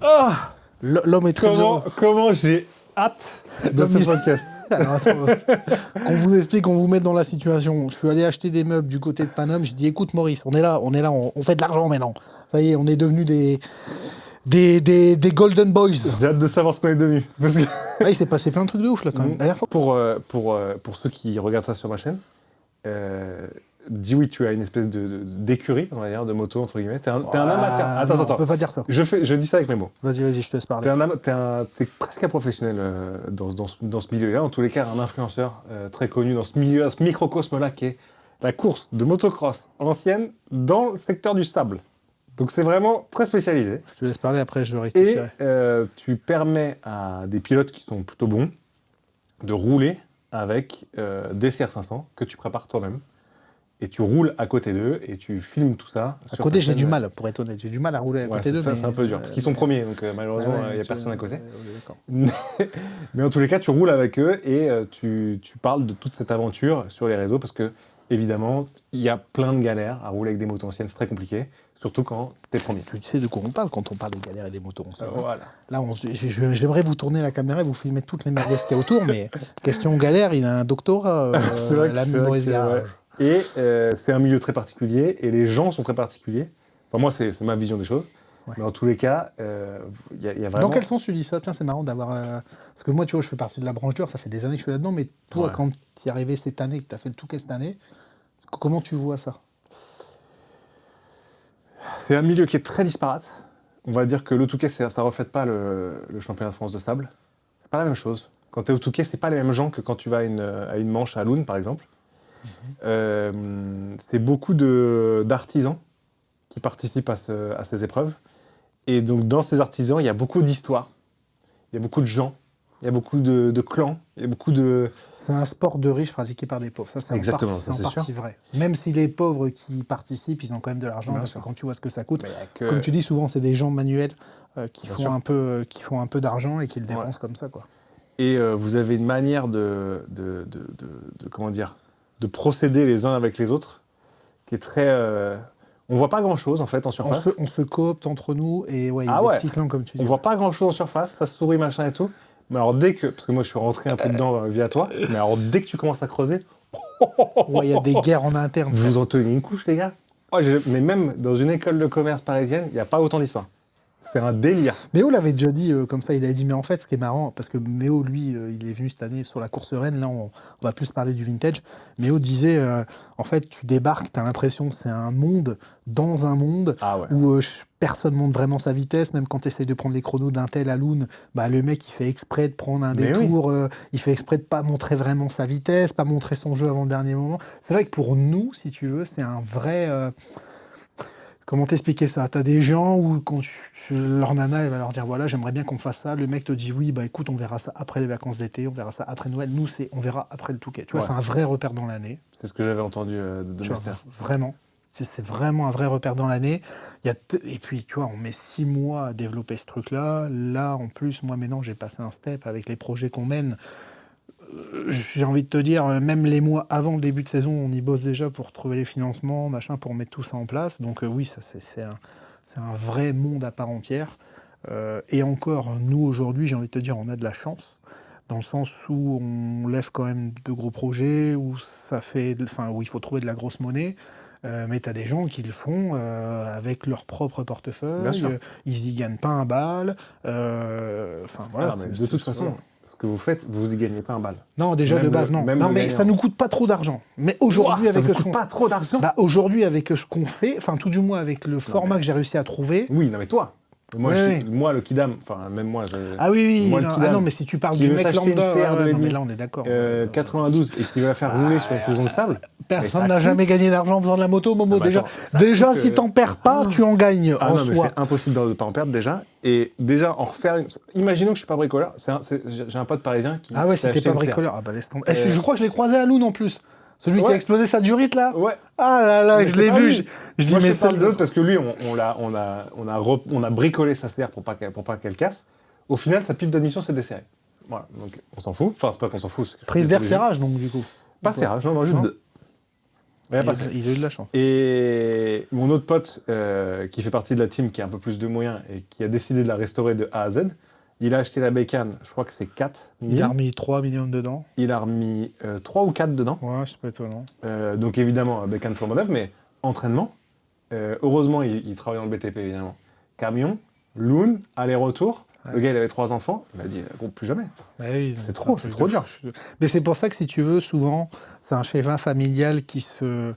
Ah, L'homme est très heureux. comment j'ai hâte de L'homme ce est- podcast. Alors, attends, qu'on vous explique, qu'on vous mette dans la situation. Je suis allé acheter des meubles du côté de Paname. Je dis, écoute Maurice, on fait de l'argent maintenant. Ça y est, on est devenus des Golden Boys. J'ai hâte de savoir ce qu'on est devenu. Parce que... Ah, il s'est passé plein de trucs de ouf là quand même. D'ailleurs, pour ceux qui regardent ça sur ma chaîne, dis oui, tu as une espèce d'écurie, on va dire, de moto, entre guillemets. T'es un amateur. Attends, non, attends. on peut pas dire ça. Je dis ça avec mes mots. Vas-y, je te laisse parler. T'es presque un professionnel dans ce milieu-là. En tous les cas, un influenceur très connu dans ce milieu, ce microcosme-là, qui est la course de motocross ancienne dans le secteur du sable. Donc c'est vraiment très spécialisé. Je te laisse parler, après je Et rectifierai. tu permets à des pilotes qui sont plutôt bons de rouler avec des CR500 que tu prépares toi-même. Et tu roules à côté d'eux et tu filmes tout ça. À sur côté, ta j'ai chaîne. du mal, pour être honnête. J'ai du mal à rouler à Ouais, côté d'eux. ça, c'est un peu dur. Parce qu'ils sont premiers, donc malheureusement, il n'y a tu- personne à côté. d'accord. Mais en tous les cas, tu roules avec eux et tu parles de toute cette aventure sur les réseaux parce que, évidemment, il y a plein de galères à rouler avec des motos anciennes. C'est très compliqué, surtout quand t'es premier. Tu sais de quoi on parle quand on parle des galères et des motos. Voilà. Là, j'aimerais vous tourner la caméra et vous filmer toutes les merguez qu'il y a autour, mais question galère, il a un doctorat, C'est vrai que- la c'est vrai Maurice que- Garage. ouais. Et c'est un milieu très particulier et les gens sont très particuliers. Enfin, moi, c'est ma vision des choses. Ouais. Mais en tous les cas, il y a vraiment... Dans quel sens tu dis ça? Tiens, c'est marrant d'avoir... Parce que moi, tu vois, je fais partie de la branche d'heure, ça fait des années que je suis là-dedans, mais toi, Ouais. quand tu es arrivé cette année, que tu as fait le Touquet cette année, comment tu vois ça? C'est un milieu qui est très disparate. On va dire que le Touquet, ça ne reflète pas le championnat de France de sable. C'est pas la même chose. Quand tu es au Touquet, c'est pas les mêmes gens que quand tu vas à une manche à Loun, par exemple. C'est beaucoup d'artisans qui participent à ces épreuves. Et donc, dans ces artisans, il y a beaucoup d'histoires. Il y a beaucoup de gens. Il y a beaucoup de clans. Il y a beaucoup de... C'est un sport de riches pratiqué par des pauvres. Ça, c'est en Exactement, partie, ça, c'est en c'est partie vrai. Même si les pauvres qui participent, ils ont quand même de l'argent, Bien parce sûr. que quand tu vois ce que ça coûte, Mais il y a que- comme tu dis, souvent, c'est des gens manuels qui, Bien font sûr. qui font un peu d'argent et qui le dépensent comme ça, quoi. Et vous avez une manière comment dire, de procéder les uns avec les autres qui est très... on voit pas grand-chose, en fait, en surface. On se coopte entre nous et ouais, il y a Ah des ouais. petits clans, comme tu dis. On voit pas grand-chose en surface, ça se sourit, machin et tout. Mais alors dès que... Parce que moi, je suis rentré un peu dedans via toi. Mais alors dès que tu commences à creuser, Ouais, il y a des guerres en interne. frère. vous en tenez une couche, les gars. Oh, mais même dans une école de commerce parisienne, il n'y a pas autant d'histoires. C'est un délire. Méo l'avait déjà dit comme ça, il avait dit, mais en fait, ce qui est marrant, parce que Méo, lui, il est venu cette année sur la course Rennes, là, on va plus parler du vintage. Méo disait, en fait, tu débarques, tu as l'impression que c'est un monde dans un monde Ah ouais. où personne monte vraiment sa vitesse, même quand tu essayes de prendre les chronos d'un tel à Loun, bah, le mec, il fait exprès de prendre un Mais détour, il fait exprès de pas montrer vraiment sa vitesse, pas montrer son jeu avant le dernier moment. C'est vrai que pour nous, si tu veux, c'est un vrai... Comment t'expliquer ça? T'as des gens où quand leur nana, elle va leur dire voilà, j'aimerais bien qu'on fasse ça. Le mec te dit oui, bah écoute, on verra ça après les vacances d'été, on verra ça après Noël. Nous, on verra après le Touquet. Tu vois, Ouais. c'est un vrai repère dans l'année. C'est ce que j'avais entendu de Tu vois, Mester. vraiment. C'est vraiment un vrai repère dans l'année. Et puis, tu vois, on met 6 mois à développer ce truc-là. Là, en plus, moi, maintenant, j'ai passé un step avec les projets qu'on mène. J'ai envie de te dire, même les mois avant le début de saison, on y bosse déjà pour trouver les financements, machin, pour mettre tout ça en place. Donc oui, ça c'est un vrai monde à part entière. Et encore, nous aujourd'hui, j'ai envie de te dire, on a de la chance, dans le sens où on lève quand même de gros projets, où où il faut trouver de la grosse monnaie. Mais tu as des gens qui le font avec leur propre Bien portefeuille, sûr. ils y gagnent pas un bal. Voilà, Ah, mais de toute façon, ce que vous faites, vous y gagnez pas un bal. non, déjà Même de base, le- non. même Non, le mais gagnant. ça nous coûte pas trop d'argent. Mais aujourd'hui, Ouah, ça avec vous ce coûte qu'on pas trop d'argent. aujourd'hui, avec ce qu'on fait, enfin tout du moins avec le format que j'ai réussi à trouver. Oui, non mais toi. Moi, Ouais, moi le Kidam, enfin même moi, Ah oui, Moi, le non, Kidam, non, mais si tu parles qui du veut mec s'acheter une lambda, CR de non, mais l'ennemi, là on est d'accord. 92 et qui va faire rouler sur une saison de sable. mais Personne ça n'a jamais coûte. gagné d'argent en faisant de la moto, Momo. Ah bah déjà, attends, ça déjà coûte, si t'en perds pas, tu en gagnes Ah en non, mais soi. c'est impossible de ne pas en perdre déjà. Et déjà, en refaire une... Imaginons que je suis pas bricoleur. J'ai un pote parisien qui Ah ouais, s'est si t'es acheté pas une CR. bricoleur, ah bah laisse tomber. Je crois que je l'ai croisé à Loun en plus. Celui qui Ouais. a explosé sa durite là. Ouais. Ah là là, Mais je c'est l'ai pas vu. lui. Je dis Moi, mais je te parle c'est d'autre parce que lui, on a bricolé sa CR pour pas qu'elle casse. Au final, sa pipe d'admission s'est desserrée. Voilà, donc on s'en fout. Enfin, c'est pas qu'on s'en fout. C'est que je prise suis d'air désolé. serrage donc du coup. Pas serrage, non, juste Non. de... Il a passé. Il a eu de la chance. Et mon autre pote, qui fait partie de la team, qui a un peu plus de moyens et qui a décidé de la restaurer de A à Z, il a acheté la bécane, je crois que c'est 4 000. Il a remis 3 millions dedans. Il a remis 3 ou 4 dedans. Ouais, c'est pas étonnant. Donc évidemment, bécane flambant neuf, mais entraînement. Heureusement, il travaille dans le BTP, évidemment. Camion, loon, aller-retour. Ouais. Le gars, il avait 3 enfants. Il m'a dit, gros, plus jamais. Oui, C'est trop dur. Mais c'est pour ça que si tu veux, souvent, c'est un schéma familial qui se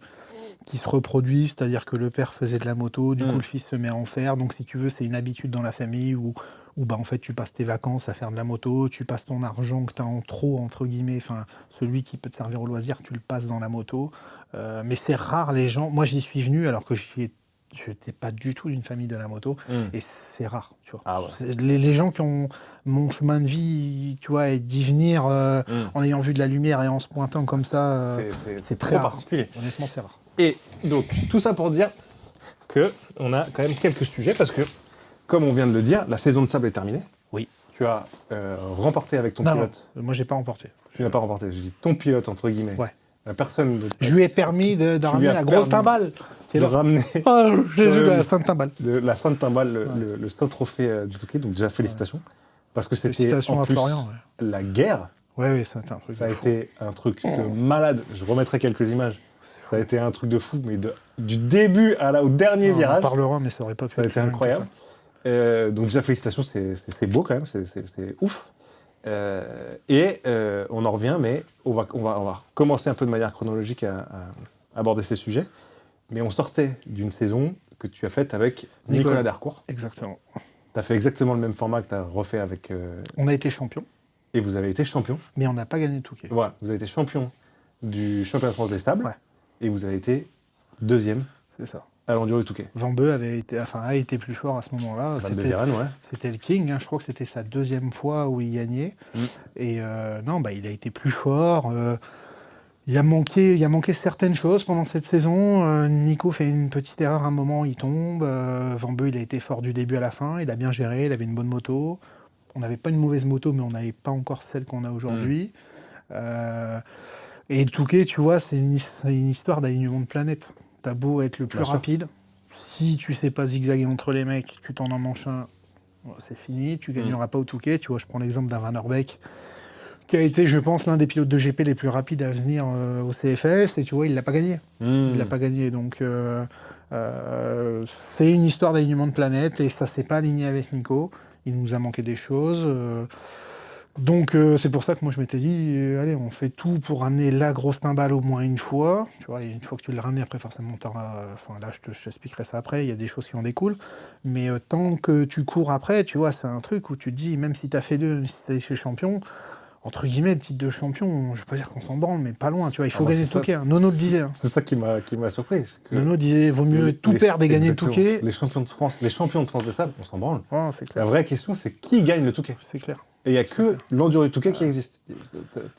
reproduit, c'est-à-dire que le père faisait de la moto, du coup le fils se met à en faire. Donc si tu veux, c'est une habitude dans la famille où bah, en fait tu passes tes vacances à faire de la moto, tu passes ton argent que tu as en trop, entre guillemets, enfin celui qui peut te servir au loisir, tu le passes dans la moto. Mais c'est rare les gens. Moi j'y suis venu alors que je n'étais pas du tout d'une famille de la moto et c'est rare, tu vois. Ah ouais. Les gens qui ont mon chemin de vie, tu vois, et d'y venir en ayant vu de la lumière et en se pointant comme ça, c'est très trop rare. particulier. Honnêtement, c'est rare. Et donc, tout ça pour dire qu'on a quand même quelques sujets, parce que, comme on vient de le dire, la saison de sable est terminée. Oui. Tu as remporté avec ton pilote. Non, moi j'ai pas remporté. Tu n'as pas remporté, j'ai dit ton pilote, entre guillemets. Ouais. La personne de... Je lui ai permis de ramener la grosse timbale. De ramener Oh, Jésus, la sainte timbale. la sainte timbale, le saint trophée du Touquet. Donc déjà, félicitations. Parce que c'était Félicitations en à plus Florian. la guerre. Ouais, c'était un truc Ça a de fou. été un truc de malade. Je remettrai quelques images. Ça a été un truc de fou, mais du début au dernier On en virage, parlera, mais ça aurait pas pu ça a être été plus dingue que incroyable. Donc déjà, félicitations, c'est beau quand même, c'est ouf. On en revient, mais on va commencer un peu de manière chronologique à aborder ces sujets. Mais on sortait d'une saison que tu as faite avec Nicolas Darcourt. ça. Exactement. Tu as fait exactement le même format que tu as refait avec... On a été champion, Et vous avez été champion. mais on n'a pas gagné le Touquet. Voilà, vous avez été champion du championnat de France des sables. Ouais. Et vous avez été deuxième C'est ça. à l'enduro du Touquet. Van Beu a été plus fort à ce moment-là. Van de Viren, ouais. C'était le King. Je crois que c'était sa deuxième fois où il gagnait. Et non, bah, il a été plus fort. Il a manqué certaines choses pendant cette saison. Nico fait une petite erreur à un moment, il tombe. Van Beu, il a été fort du début à la fin. Il a bien géré, il avait une bonne moto. On n'avait pas une mauvaise moto, mais on n'avait pas encore celle qu'on a aujourd'hui. Et le Touquet, tu vois, c'est une histoire d'alignement de planète. T'as beau être le plus rapide, si tu sais pas zigzaguer entre les mecs, tu t'en manches un, c'est fini, tu gagneras pas au Touquet. Tu vois, je prends l'exemple d'un Van Orbeek, qui a été, je pense, l'un des pilotes de GP les plus rapides à venir au CFS, et tu vois, il l'a pas gagné. Il l'a pas gagné, donc c'est une histoire d'alignement de planète, et ça s'est pas aligné avec Nico. Il nous a manqué des choses. Donc c'est pour ça que moi je m'étais dit, allez, on fait tout pour ramener la grosse timbale au moins une fois. Tu vois, et une fois que tu l'as ramené, après forcément, là je t'expliquerai ça après, il y a des choses qui en découlent. Mais tant que tu cours après, tu vois, c'est un truc où tu te dis, même si tu as fait deux, même si tu as été champion, entre guillemets, le titre de champion, je vais pas dire qu'on s'en branle, mais pas loin, tu vois, il faut gagner le Touquet. Nono le disait. C'est ça qui m'a surpris. Nono disait, vaut mieux tout perdre et gagner le Touquet. Les champions de France des sables, on s'en branle. Oh, c'est clair. La vraie question, c'est qui gagne le Touquet. C'est clair. Et il n'y a que l'enduro du Touquet qui existe.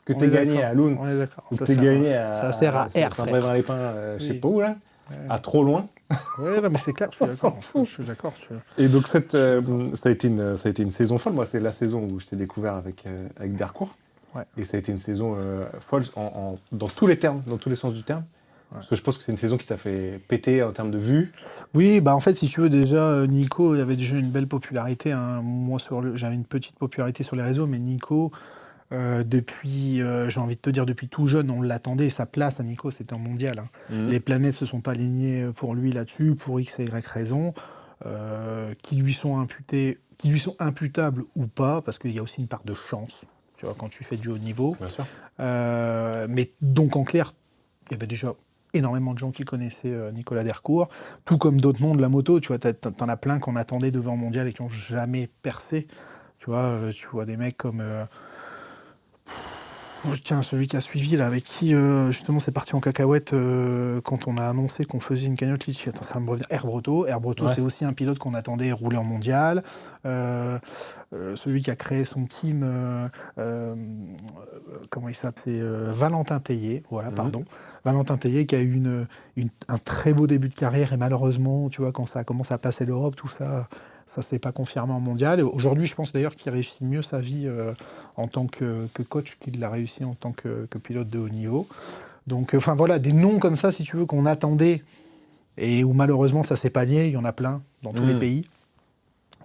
Que tu aies gagné à Loun, on est d'accord. ou que tu aies gagné à ça sert à R, Saint-Brévin-les-Pins, je sais pas où, là, à trop loin. Ouais, non, mais c'est clair, je suis d'accord. Et donc, ça a été une saison folle. Moi, c'est la saison où je t'ai découvert avec Darcourt. Ouais. Et ça a été une saison folle dans tous les termes, dans tous les sens du terme. Ouais. Parce que je pense que c'est une saison qui t'a fait péter en termes de vues. Oui, bah en fait, si tu veux, déjà, Nico avait déjà une belle popularité. Hein. Moi, j'avais une petite popularité sur les réseaux, mais Nico, depuis, j'ai envie de te dire, depuis tout jeune, on l'attendait. Sa place à Nico, c'était en mondial. Hein. Les planètes se sont pas alignées pour lui là-dessus, pour X et Y raisons, qui lui sont imputables ou pas, parce qu'il y a aussi une part de chance. Tu vois, quand tu fais du haut niveau. Bien sûr. Mais donc, en clair, il y avait déjà énormément de gens qui connaissaient Nicolas Darcourt, tout comme d'autres noms de la moto. Tu vois, t'en as plein qu'on attendait devant Mondial et qui n'ont jamais percé. Tu vois des mecs comme... Tiens, celui qui a suivi, là, avec qui, justement, c'est parti en cacahuète quand on a annoncé qu'on faisait une cagnotte Litchi. Attends, ça va me revenir. Herbreto, ouais. C'est aussi un pilote qu'on attendait rouler en mondial. Celui qui a créé son team, comment il s'appelle, Valentin Tellier, voilà, pardon. Valentin Tellier qui a eu un très beau début de carrière et malheureusement, tu vois, quand ça a commencé à passer l'Europe, tout ça... Ça ne s'est pas confirmé en mondial. Et aujourd'hui, je pense d'ailleurs qu'il réussit mieux sa vie en tant que coach qu'il l'a réussi en tant que pilote de haut niveau. Donc, enfin voilà, des noms comme ça, si tu veux, qu'on attendait et où malheureusement ça s'est pas lié. Il y en a plein dans tous les pays.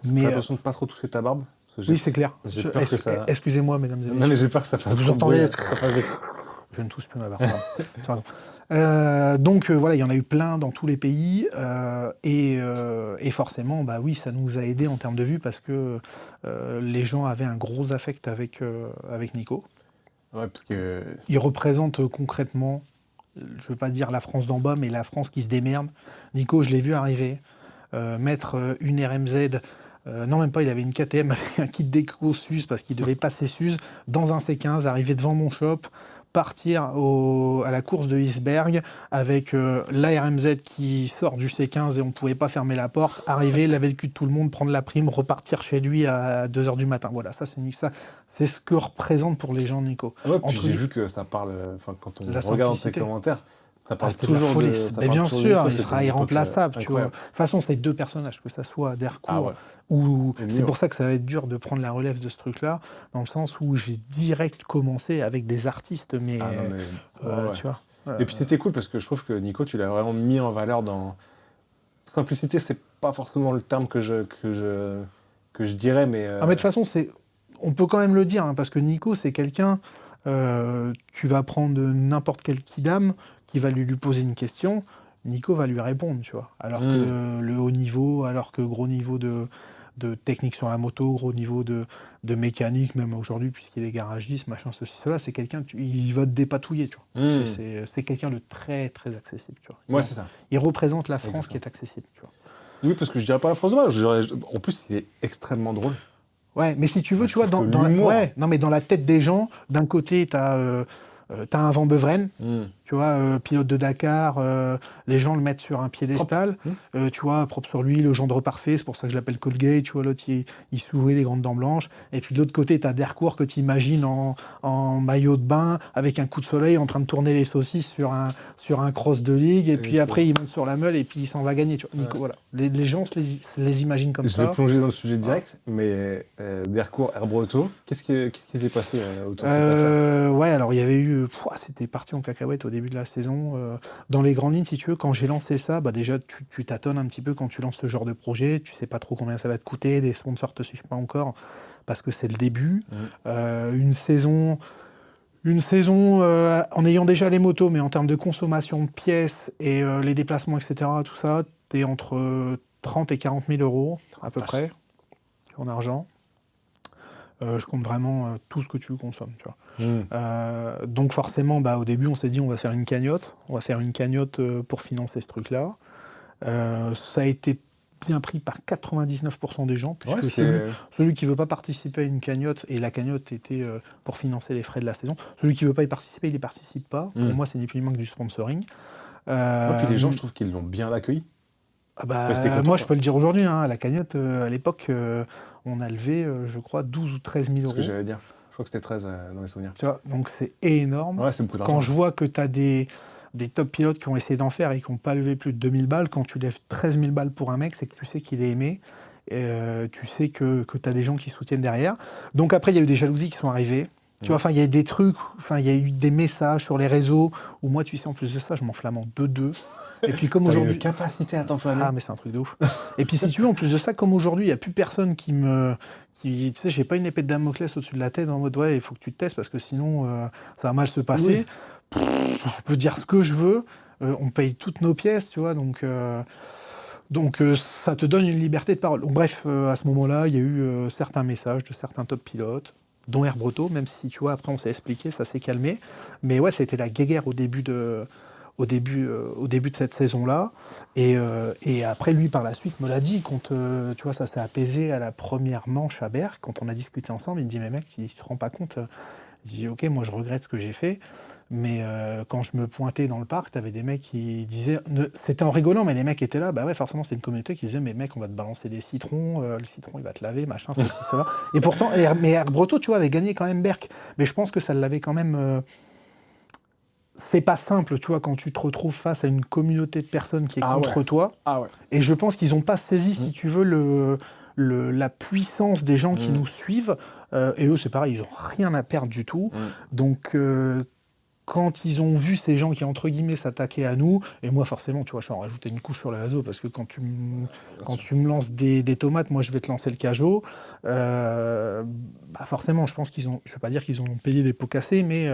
Mais Fais attention de pas trop toucher ta barbe. Parce que oui, c'est clair. j'ai peur que ça... Excusez-moi, mesdames et Non, messieurs. mais j'ai peur que ça fasse Vous trop de bruit, entendez ça fasse des- Je ne touche plus ma barbe. pardon. Donc voilà, il y en a eu plein dans tous les pays et forcément, bah oui, ça nous a aidé en termes de vues parce que les gens avaient un gros affect avec Nico. Ouais, parce que... Il représente concrètement, je ne veux pas dire la France d'en bas, mais la France qui se démerde. Nico, je l'ai vu arriver, mettre une RMZ. Non, même pas, il avait une KTM avec un kit déco Suze parce qu'il devait passer Suze dans un C15, arriver devant mon shop, partir à la course de Isberg avec la RMZ qui sort du C15 et on ne pouvait pas fermer la porte, arriver, laver le cul de tout le monde, prendre la prime, repartir chez lui à 2h du matin. Voilà, ça c'est ce que représente pour les gens Nico. Ouais, puis j'ai vu que ça parle, quand on La regarde ses simplicité. commentaires, ça parle C'était de la toujours folie. ça Mais parle bien toujours de sûr, Nico, il c'était sera une époque, irremplaçable. Tu vois. De incroyable. toute façon, c'est deux personnages, que ça soit Dercourt Ah ouais. ou Et c'est Mio. pour ça que ça va être dur de prendre la relève de ce truc-là, dans le sens où j'ai direct commencé avec des artistes, mais, Ah non, mais... ouais. tu vois. Et puis c'était cool parce que je trouve que Nico, tu l'as vraiment mis en valeur dans... Simplicité, c'est pas forcément le terme que je dirais, mais... Ah, mais de toute façon, on peut quand même le dire, hein, parce que Nico, c'est quelqu'un, tu vas prendre n'importe quel kidam qui va lui poser une question, Nico va lui répondre, tu vois. Alors que le haut niveau, alors que gros niveau de technique sur la moto, gros niveau de mécanique, même aujourd'hui, puisqu'il est garagiste, machin, ceci, cela, c'est quelqu'un, il va te dépatouiller, tu vois. C'est quelqu'un de très, très accessible, tu vois. Ouais, c'est ça. Il représente la France Exactement. qui est accessible, tu vois. Oui, parce que je dirais pas la France de mal. En plus, il est extrêmement drôle. Ouais, mais si tu veux, Moi, tu vois, je trouve que l'humour- non, mais dans la tête des gens, d'un côté, t'as un Van Beveren, tu vois, pilote de Dakar, les gens le mettent sur un piédestal, tu vois, propre sur lui, le gendre parfait, c'est pour ça que je l'appelle Colgate, tu vois, l'autre, il sourit, les grandes dents blanches, et puis de l'autre côté, t'as Dercourt que tu imagines en maillot de bain, avec un coup de soleil, en train de tourner les saucisses sur un cross de ligue, et puis après, il monte sur la meule, et puis il s'en va gagner, tu vois. Nico, voilà. Les gens se les imaginent comme Je ça. vais plonger dans le sujet direct, mais Dercourt, Herbreto, qu'est-ce qui s'est passé autour de cette affaire? Ouais, alors il y avait eu, c'était parti en cacahuète au début de la saison. Dans les grandes lignes, si tu veux, quand j'ai lancé ça, bah déjà tu tâtonnes un petit peu quand tu lances ce genre de projet, tu sais pas trop combien ça va te coûter, les sponsors te suivent pas encore parce que c'est le début. Une saison en ayant déjà les motos, mais en termes de consommation de pièces et les déplacements, etc., tout ça, t'es entre 30 et 40 000 euros à peu près en argent. Je compte vraiment tout ce que tu consommes, tu vois. Donc forcément, bah, au début, on s'est dit on va faire une cagnotte. On va faire une cagnotte pour financer ce truc-là. Ça a été bien pris par 99% des gens, puisque celui qui ne veut pas participer à une cagnotte, et la cagnotte était pour financer les frais de la saison, celui qui ne veut pas y participer, il n'y participe pas. Pour moi, c'est ni plus ni moins que du sponsoring. Et puis les gens, je trouve qu'ils l'ont bien accueilli. Ah bah, moi, je peux le dire aujourd'hui, hein, la cagnotte, à l'époque, on a levé, je crois, 12 ou 13 000 euros. C'est ce que j'allais dire. Je crois que c'était 13 dans les souvenirs. Tu vois, donc c'est énorme. Ouais, c'est beaucoup d'argent. Quand je vois que tu as des top pilotes qui ont essayé d'en faire et qui n'ont pas levé plus de 2000 balles, quand tu lèves 13 000 balles pour un mec, c'est que tu sais qu'il est aimé. Tu sais que tu as des gens qui soutiennent derrière. Donc après, il y a eu des jalousies qui sont arrivées. Tu vois, enfin, il y a eu des trucs, enfin, il y a eu des messages sur les réseaux où moi, tu sais, en plus de ça, je m'enflamme en 2-2. Et puis comme aujourd'hui, une capacité à t'enflammer. Ah, mais c'est un truc de ouf. Et puis si tu veux, en plus de ça, comme aujourd'hui, il n'y a plus personne tu sais, j'ai pas une épée de Damoclès au-dessus de la tête en mode ouais, il faut que tu te testes parce que sinon ça va mal se passer. Je peux dire ce que je veux, on paye toutes nos pièces, tu vois, donc ça te donne une liberté de parole. Donc bref, à ce moment-là, il y a eu certains messages de certains top pilotes, dont Herbreto, même si tu vois, après on s'est expliqué, ça s'est calmé. Mais ouais, c'était la guéguerre au début de cette saison-là. Et après, lui, par la suite, me l'a dit, quand tu vois, ça s'est apaisé à la première manche à Berck, quand on a discuté ensemble, il me dit, mais mec, tu te rends pas compte? Je dis, ok, moi, je regrette ce que j'ai fait, mais quand je me pointais dans le parc, t'avais des mecs qui disaient, c'était en rigolant, mais les mecs étaient là, bah ouais, forcément, c'était une communauté qui disait, mais mec, on va te balancer des citrons, le citron, il va te laver, machin, ceci, cela. Et pourtant, mais Herbreto, tu vois, avait gagné quand même Berck, mais je pense que ça l'avait quand même... c'est pas simple, tu vois, quand tu te retrouves face à une communauté de personnes qui est contre toi. Ah ouais. Et je pense qu'ils n'ont pas saisi, si tu veux, la puissance des gens qui nous suivent. Et eux, c'est pareil, ils n'ont rien à perdre du tout. Donc, quand ils ont vu ces gens qui, entre guillemets, s'attaquaient à nous, et moi, forcément, tu vois, je suis en rajouté une couche sur les réseaux, parce que quand tu me lances des tomates, moi, je vais te lancer le cajot. Forcément, je pense qu'ils ont, je ne veux pas dire qu'ils ont payé les pots cassés, mais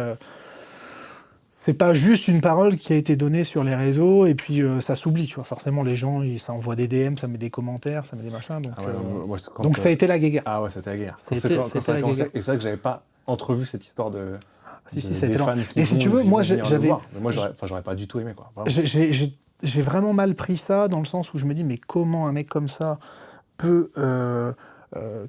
c'est pas juste une parole qui a été donnée sur les réseaux, et puis ça s'oublie, tu vois. Forcément, les gens, ça envoie des DM, ça met des commentaires, ça met des machins, donc ça a été la guéguerre. Ah ouais, c'était la guerre. Ça a été Ça a la commencé, guéguerre. et c'est vrai que j'avais pas entrevu cette histoire de... Si, de- ça a des été lent. fans qui Et si vont tu veux, moi, venir le j'avais... voir. Mais moi, j'aurais pas du tout aimé, quoi. Vraiment. J'ai vraiment mal pris ça, dans le sens où je me dis, mais comment un mec comme ça peut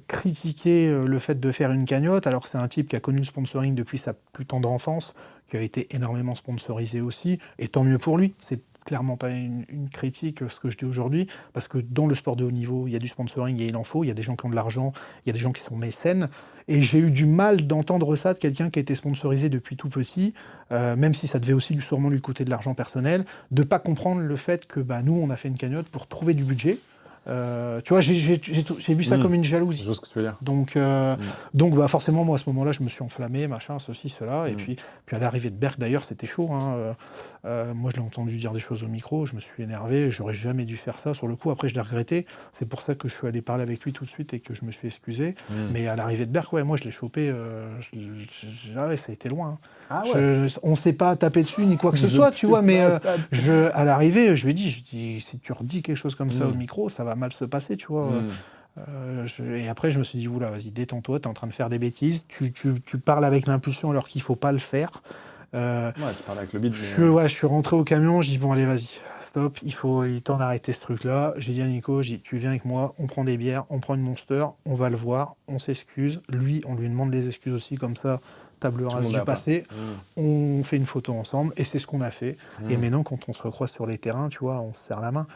critiquer le fait de faire une cagnotte, alors que c'est un type qui a connu le sponsoring depuis sa plus tendre enfance, qui a été énormément sponsorisé aussi, et tant mieux pour lui. C'est clairement pas une critique ce que je dis aujourd'hui, parce que dans le sport de haut niveau, il y a du sponsoring et il en faut, il y a des gens qui ont de l'argent, il y a des gens qui sont mécènes, et j'ai eu du mal d'entendre ça de quelqu'un qui a été sponsorisé depuis tout petit, même si ça devait aussi sûrement lui coûter de l'argent personnel, de pas comprendre le fait que nous, on a fait une cagnotte pour trouver du budget. Tu vois, j'ai vu ça comme une Je jalousie. vois ce que tu veux dire. Donc forcément, moi, à ce moment-là, je me suis enflammé, machin, ceci, cela. Et puis à l'arrivée de Berg, d'ailleurs, c'était chaud. Moi, je l'ai entendu dire des choses au micro, je me suis énervé, j'aurais jamais dû faire ça. Sur le coup, après, je l'ai regretté. C'est pour ça que je suis allé parler avec lui tout de suite et que je me suis excusé. Mais à l'arrivée de Berg, ouais, moi, je l'ai chopé. Ouais, ça a été loin. Ah ouais. On ne s'est pas tapé dessus ni quoi que ce soit, tu vois, mais à l'arrivée, je lui ai dit, si tu redis quelque chose comme ça au micro, ça va mal se passer, tu vois. Et après, je me suis dit, oula, vas-y, détends-toi, t'es en train de faire des bêtises, tu parles avec l'impulsion alors qu'il faut pas le faire. Ouais, tu parles avec le beat. Je suis rentré au camion, je dis, bon, allez, vas-y, stop, il est temps d'arrêter ce truc-là. J'ai dit à Nico, tu viens avec moi, on prend des bières, on prend une Monster, on va le voir, on s'excuse. Lui, on lui demande des excuses aussi, comme ça, table rase du passé. On fait une photo ensemble, et c'est ce qu'on a fait. Et maintenant, quand on se recroise sur les terrains, tu vois, on se serre la main.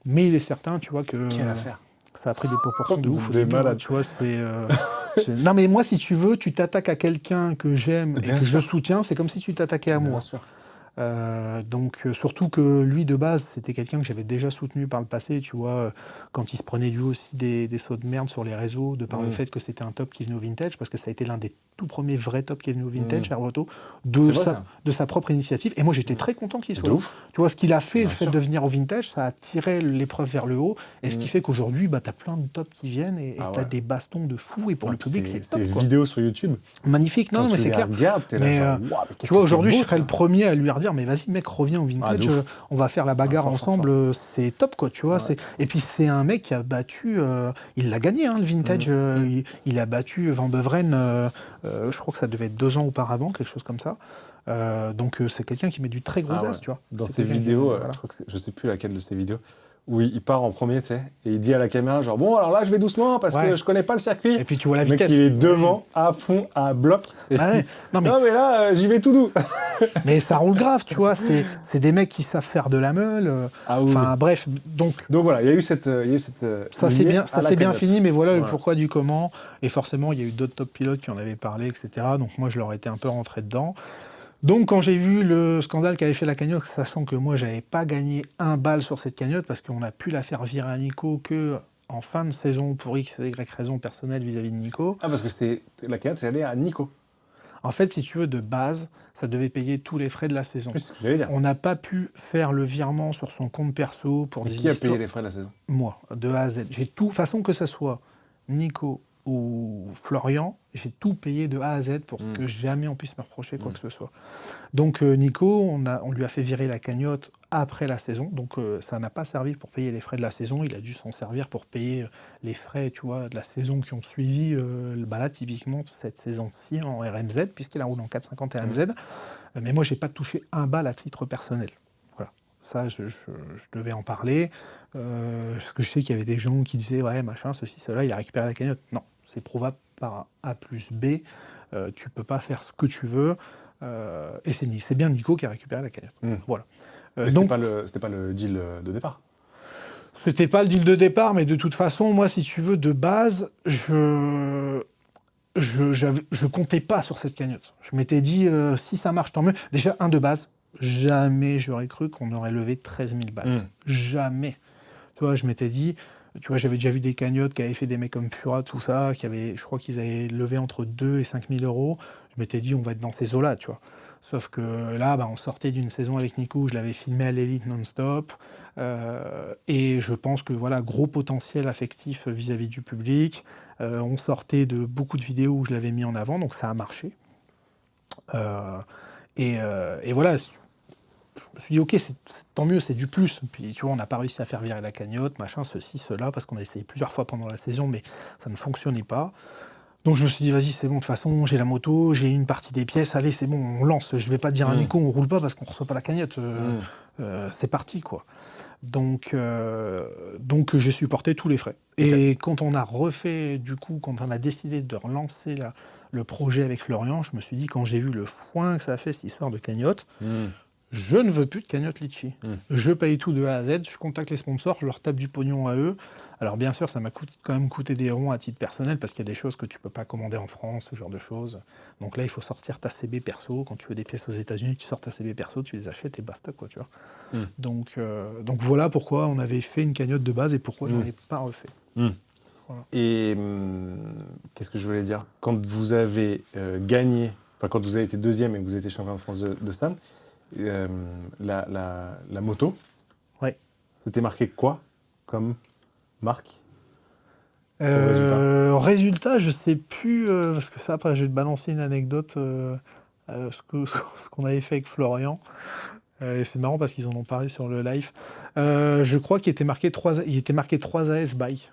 Mais il est certain, tu vois, que Quelle affaire. ça a pris des proportions de ouf. Des malades. Tu vois, non, mais moi, si tu veux, tu t'attaques à quelqu'un que j'aime et que je soutiens, c'est comme si tu t'attaquais à moi. Bien sûr. Surtout que lui, de base, c'était quelqu'un que j'avais déjà soutenu par le passé, tu vois, quand il se prenait lui aussi des sauts de merde sur les réseaux, de par le fait que c'était un top qui venait au vintage, parce que ça a été l'un des tout premiers vrais tops qui est venu au vintage, Hervoto, de sa propre initiative. Et moi, j'étais très content qu'il soit là. Tu vois, ce qu'il a fait, le fait de venir au vintage, ça a tiré l'épreuve vers le haut, et ce qui fait qu'aujourd'hui, tu as plein de tops qui viennent, et tu as des bastons de fou, et pour le public, c'est top. Des vidéos sur YouTube. Magnifique, non, mais c'est clair. Mais tu vois, aujourd'hui, je serais le premier à lui redire, mais vas-y, mec, reviens au vintage, on va faire la bagarre ensemble, c'est top, quoi, tu vois. Et puis, c'est un mec qui a battu, il l'a gagné, le vintage, il a battu Van Beveren, je crois que ça devait être 2 ans auparavant, quelque chose comme ça. Donc, c'est quelqu'un qui met du très gros gaz, tu vois. Dans ses vidéos, je crois que je sais plus laquelle de ses vidéos, où il part en premier, tu sais, et il dit à la caméra, genre, bon, alors là, je vais doucement, parce que je connais pas le circuit. Et puis, tu vois la vitesse. Il est devant, à fond, à bloc. Non, mais là, j'y vais tout doux. Mais ça roule grave, tu vois, c'est des mecs qui savent faire de la meule. Enfin, bref, donc voilà, il y a eu cette ça c'est bien fini, mais voilà le pourquoi du comment. Et forcément, il y a eu d'autres top pilotes qui en avaient parlé, etc. Donc moi, je leur étais un peu rentré dedans. Donc quand j'ai vu le scandale qu'avait fait la cagnotte, sachant que moi, j'avais pas gagné un bal sur cette cagnotte, parce qu'on a pu la faire virer à Nico que en fin de saison pour X et Y raison personnelle vis-à-vis de Nico. Ah, parce que la cagnotte, c'est allé à Nico. En fait, si tu veux, de base, ça devait payer tous les frais de la saison. Oui, c'est ce que j'allais dire. On n'a pas pu faire le virement sur son compte perso pour des histoires. Qui a payé les frais de la saison? Moi, de A à Z. J'ai tout, façon que ce soit Nico ou Florian, j'ai tout payé de A à Z pour que jamais on puisse me reprocher quoi que ce soit. Donc Nico, on lui a fait virer la cagnotte après la saison, donc ça n'a pas servi pour payer les frais de la saison, il a dû s'en servir pour payer les frais, tu vois, de la saison qui ont suivi, là typiquement cette saison-ci en RMZ, puisqu'il a roulé en 450 RMZ, mais moi j'ai pas touché un bal à titre personnel. Voilà, ça je devais en parler, parce que je sais qu'il y avait des gens qui disaient ouais machin, ceci, cela, il a récupéré la cagnotte. Non, c'est prouvable par A plus B, tu peux pas faire ce que tu veux, et c'est bien Nico qui a récupéré la cagnotte. Voilà. C'était pas le deal de départ. C'était pas le deal de départ, mais de toute façon, moi, si tu veux, de base, je comptais pas sur cette cagnotte. Je m'étais dit, si ça marche, tant mieux. Déjà, de base, jamais j'aurais cru qu'on aurait levé 13 000 balles. Jamais. Tu vois, je m'étais dit, tu vois, j'avais déjà vu des cagnottes qui avaient fait des mecs comme Fura, tout ça, je crois qu'ils avaient levé entre 2 et 5 000 euros. Je m'étais dit, on va être dans ces eaux-là, tu vois. Sauf que là, on sortait d'une saison avec Nico où je l'avais filmé à l'élite non-stop. Et je pense que voilà, gros potentiel affectif vis-à-vis du public. On sortait de beaucoup de vidéos où je l'avais mis en avant, donc ça a marché. Et voilà, je me suis dit, ok, tant mieux, c'est du plus. Puis tu vois, on n'a pas réussi à faire virer la cagnotte, machin, ceci, cela, parce qu'on a essayé plusieurs fois pendant la saison, mais ça ne fonctionnait pas. Donc je me suis dit, vas-y, c'est bon, de toute façon, j'ai la moto, j'ai une partie des pièces, allez, c'est bon, on lance. Je vais pas dire à Nico, on roule pas parce qu'on reçoit pas la cagnotte. C'est parti, quoi. Donc j'ai supporté tous les frais. Et quand on a refait, du coup, quand on a décidé de relancer le projet avec Florian, je me suis dit, quand j'ai vu le foin que ça a fait, cette histoire de cagnotte, je ne veux plus de cagnotte Litchi. Je paye tout de A à Z, je contacte les sponsors, je leur tape du pognon à eux. Alors bien sûr, ça m'a quand même coûté des ronds à titre personnel, parce qu'il y a des choses que tu ne peux pas commander en France, ce genre de choses. Donc là, il faut sortir ta CB perso. Quand tu veux des pièces aux États-Unis, tu sors ta CB perso, tu les achètes et basta, quoi, tu vois. Donc voilà pourquoi on avait fait une cagnotte de base et pourquoi j'en ai pas refait. Voilà. Et qu'est-ce que je voulais dire ? Quand vous avez gagné, enfin quand vous avez été deuxième et que vous avez été champion de France de SAM, la moto, c'était marqué quoi comme marque? Résultat, je sais plus, parce que ça, après, je vais te balancer une anecdote, ce qu'on avait fait avec Florian. Et c'est marrant parce qu'ils en ont parlé sur le live. Je crois qu'il était marqué 3 AS Bike.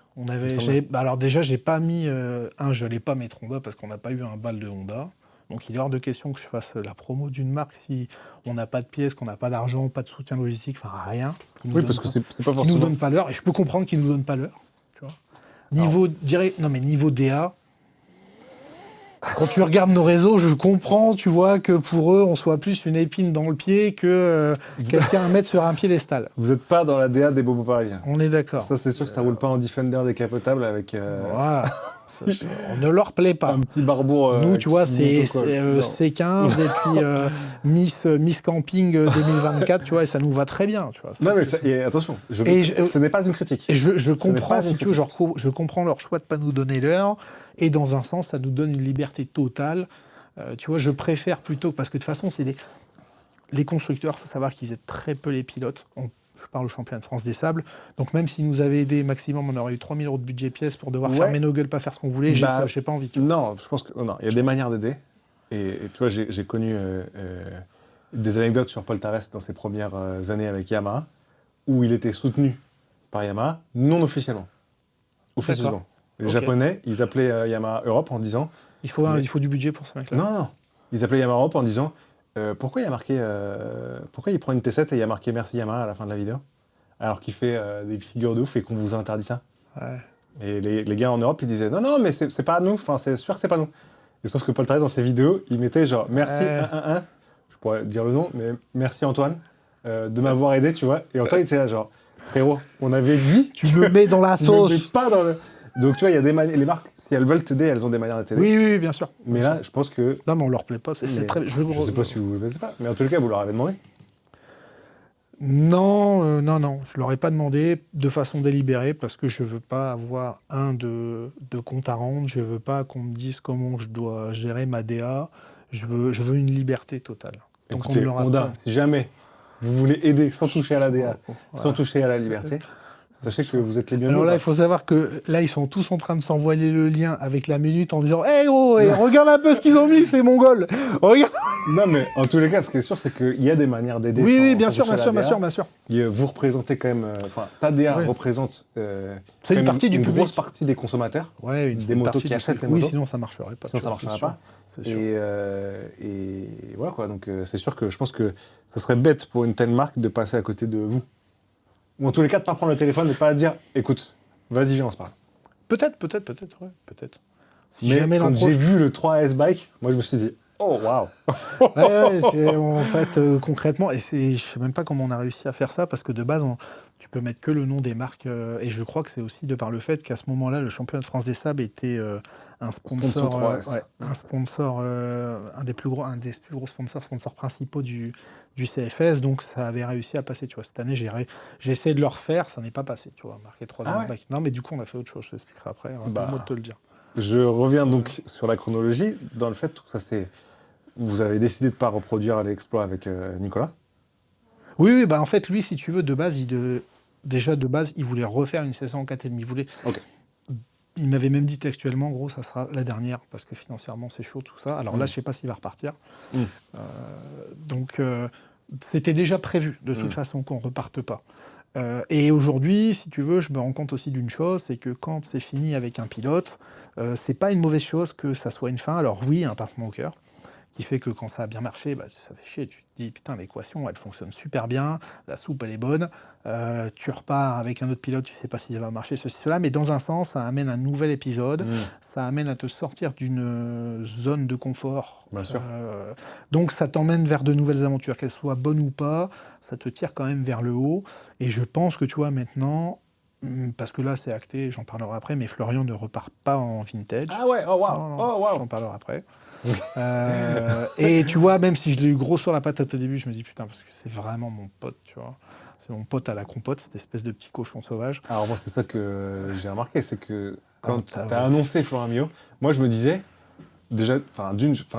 Alors déjà, j'ai pas mis je n'allais pas mettre Honda parce qu'on n'a pas eu un bal de Honda. Donc il est hors de question que je fasse la promo d'une marque si on n'a pas de pièces, qu'on n'a pas d'argent, pas de soutien logistique, enfin rien. Oui, parce que c'est pas forcément. Qui nous donne pas l'heure. Et je peux comprendre qu'ils nous donnent pas l'heure. Tu vois. Niveau DA. Quand tu regardes nos réseaux, je comprends, tu vois, que pour eux, on soit plus une épine dans le pied que quelqu'un à mettre sur un piédestal. Vous n'êtes pas dans la DA des bobos parisiens. On est d'accord. Ça, c'est sûr que ça roule pas en Defender décapotable avec... Voilà. On ne leur plaît pas. Un petit barbour... Nous, tu vois, c'est C15 et puis Miss Camping 2024, tu vois, et ça nous va très bien. Tu vois, non, mais attention, ce n'est pas une critique. Et je comprends, si tu veux, je comprends leur choix de ne pas nous donner l'heure. Et dans un sens, ça nous donne une liberté totale. Tu vois, je préfère plutôt... Parce que de toute façon, les constructeurs, il faut savoir qu'ils aident très peu les pilotes. Je parle au championnat de France des sables. Donc même s'ils nous avaient aidé maximum, on aurait eu 3 000 € de budget pièce pour devoir fermer nos gueules, pas faire ce qu'on voulait. J'ai pas envie. Non, je pense que... Non, il y a des manières d'aider. Et tu vois, j'ai connu des anecdotes sur Paul Tarès dans ses premières années avec Yamaha, où il était soutenu par Yamaha, non officiellement. Officieusement. Les Japonais, ils appelaient Yamaha Europe en disant... Il faut du budget pour ce mec-là. Non. Ils appelaient Yamaha Europe en disant pourquoi il prend une T7 et il y a marqué merci Yamaha à la fin de la vidéo, alors qu'il fait des figures de ouf et qu'on vous interdit ça. Ouais. Et les gars en Europe, ils disaient non, mais c'est pas nous, enfin, c'est sûr que c'est pas nous. Et sauf que Paul Tarès, dans ses vidéos, il mettait genre merci 111, je pourrais dire le nom, mais merci Antoine de m'avoir aidé, tu vois. Et Antoine, il était là genre frérot, on avait dit. Tu me mets dans la sauce. Tu me mets pas dans le. Donc tu vois, il y a les marques, si elles veulent t'aider, elles ont des manières de t'aider. Oui, bien sûr. Mais là, je pense que... Non, mais on leur plaît pas. Je sais pas si vous ne sais pas, mais en tout cas, vous leur avez demandé. Non, je leur ai pas demandé de façon délibérée parce que je veux pas avoir de compte à rendre. Je veux pas qu'on me dise comment je dois gérer ma DA. Je veux une liberté totale. Donc écoutez, Honda, si jamais vous voulez aider sans toucher à la DA, sans toucher à la liberté... Sachez que vous êtes les bienvenus. Alors là, il faut savoir que là, ils sont tous en train de s'envoyer le lien avec la minute en disant hey, gros, regarde un peu ce qu'ils ont mis, ces Mongols. Regarde. Non, mais en tous les cas, ce qui est sûr, c'est qu'il y a des manières d'aider. Oui, bien sûr. Vous représentez quand même. Enfin, ta DA représente. C'est une partie du public. Grosse partie des consommateurs. Ouais, des motos qui achètent les motos. Oui, sinon ça marcherait pas. Sinon ça marcherait pas. Et voilà quoi. Donc c'est sûr que je pense que ça serait bête pour une telle marque de passer à côté de vous. Ou en tous les cas, de ne pas prendre le téléphone et de ne pas dire « Écoute, vas-y, viens, on se parle ». Peut-être. Si jamais quand j'ai vu le 3S Bike, moi, je me suis dit « Oh, waouh !» En fait, concrètement, et je ne sais même pas comment on a réussi à faire ça, parce que de base, tu peux mettre que le nom des marques. Et je crois que c'est aussi de par le fait qu'à ce moment-là, le championnat de France des sables était un sponsor, un des plus gros sponsors principaux du CFS, donc ça avait réussi à passer. Tu vois, cette année, j'ai essayé de le refaire, ça n'est pas passé. Tu vois, marqué 3 Bike. Non, mais du coup, on a fait autre chose. Je t'expliquerai après. Un peu le mot de te le dire. Je reviens donc sur la chronologie, dans le fait que ça s'est vous avez décidé de ne pas reproduire l'exploit avec Nicolas. Oui, bah en fait, lui, si tu veux, de base, il voulait refaire une saison en 4,5. Ok. Il m'avait même dit textuellement, gros, ça sera la dernière, parce que financièrement, c'est chaud, tout ça. Alors là, je sais pas s'il va repartir. Mm. Donc, c'était déjà prévu, de toute façon, qu'on reparte pas. Et aujourd'hui, si tu veux, je me rends compte aussi d'une chose, c'est que quand c'est fini avec un pilote, c'est pas une mauvaise chose que ça soit une fin. Alors oui, un pincement au cœur, qui fait que quand ça a bien marché, bah, ça fait chier. Tu te dis, putain, l'équation, elle fonctionne super bien, la soupe, elle est bonne. Tu repars avec un autre pilote, tu sais pas si ça va marcher, ceci, cela. Mais dans un sens, ça amène un nouvel épisode, ça amène à te sortir d'une zone de confort. Bien sûr. Donc ça t'emmène vers de nouvelles aventures, qu'elles soient bonnes ou pas, ça te tire quand même vers le haut. Et je pense que tu vois maintenant, parce que là c'est acté, j'en parlerai après, mais Florian ne repart pas en vintage. Ah ouais, oh Non, non, waouh, oh j'en waouh. parlerai après. Et tu vois, même si je l'ai eu gros sur la patate au début, je me dis putain, parce que c'est vraiment mon pote, tu vois. C'est mon pote à la compote, cette espèce de petit cochon sauvage. Alors moi, c'est ça que j'ai remarqué, c'est que quand tu t'as as annoncé Florian Mio, moi je me disais, déjà,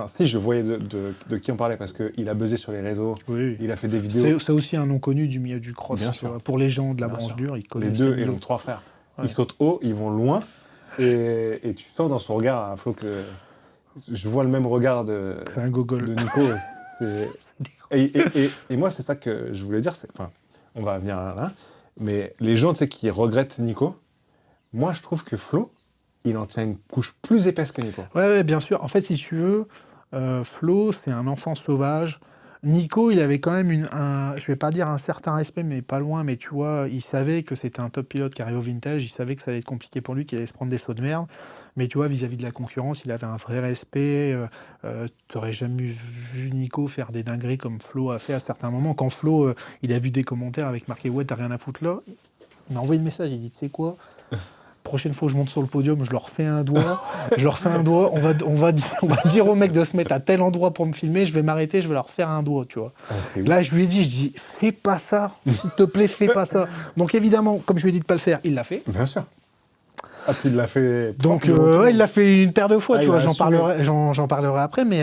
si je voyais de qui on parlait, parce qu'il a buzzé sur les réseaux, Oui. il a fait des vidéos. C'est aussi un nom connu du milieu du cross. Bien tu sûr. vois. Pour les gens de la Bien branche sûr. dure, ils Les connaissent. deux, et donc 3 frères. Ouais. Ils sautent haut, ils vont loin, et tu sens dans son regard, Flo, que je vois le même regard de C'est un gogol. Nico. Et moi, c'est ça que je voulais dire. Enfin, on va venir là. Mais les gens, tu sais, qui regrettent Nico, moi, je trouve que Flo, il en tient une couche plus épaisse que Nico. Ouais, bien sûr. En fait, si tu veux, Flo, c'est un enfant sauvage. Nico, il avait quand même je vais pas dire un certain respect, mais pas loin. Mais tu vois, il savait que c'était un top pilote qui arrivait au vintage. Il savait que ça allait être compliqué pour lui, qu'il allait se prendre des sauts de merde. Mais tu vois, vis-à-vis de la concurrence, il avait un vrai respect. T'aurais jamais vu Nico faire des dingueries comme Flo a fait à certains moments. Quand Flo, il a vu des commentaires avec marqué ouais, t'as rien à foutre là. Il m'a envoyé le message. Il dit, tu sais quoi? Prochaine fois que je monte sur le podium, je leur fais un doigt. On va dire au mec de se mettre à tel endroit pour me filmer. Je vais m'arrêter, je vais leur faire un doigt, tu vois. Là, je lui ai dit, fais pas ça, s'il te plaît, fais pas ça. Donc évidemment, comme je lui ai dit de pas le faire, il l'a fait. Bien sûr. Ah, puis il l'a fait. Donc il l'a fait une paire de fois, Ah, tu vois. il a J'en parlerai après, mais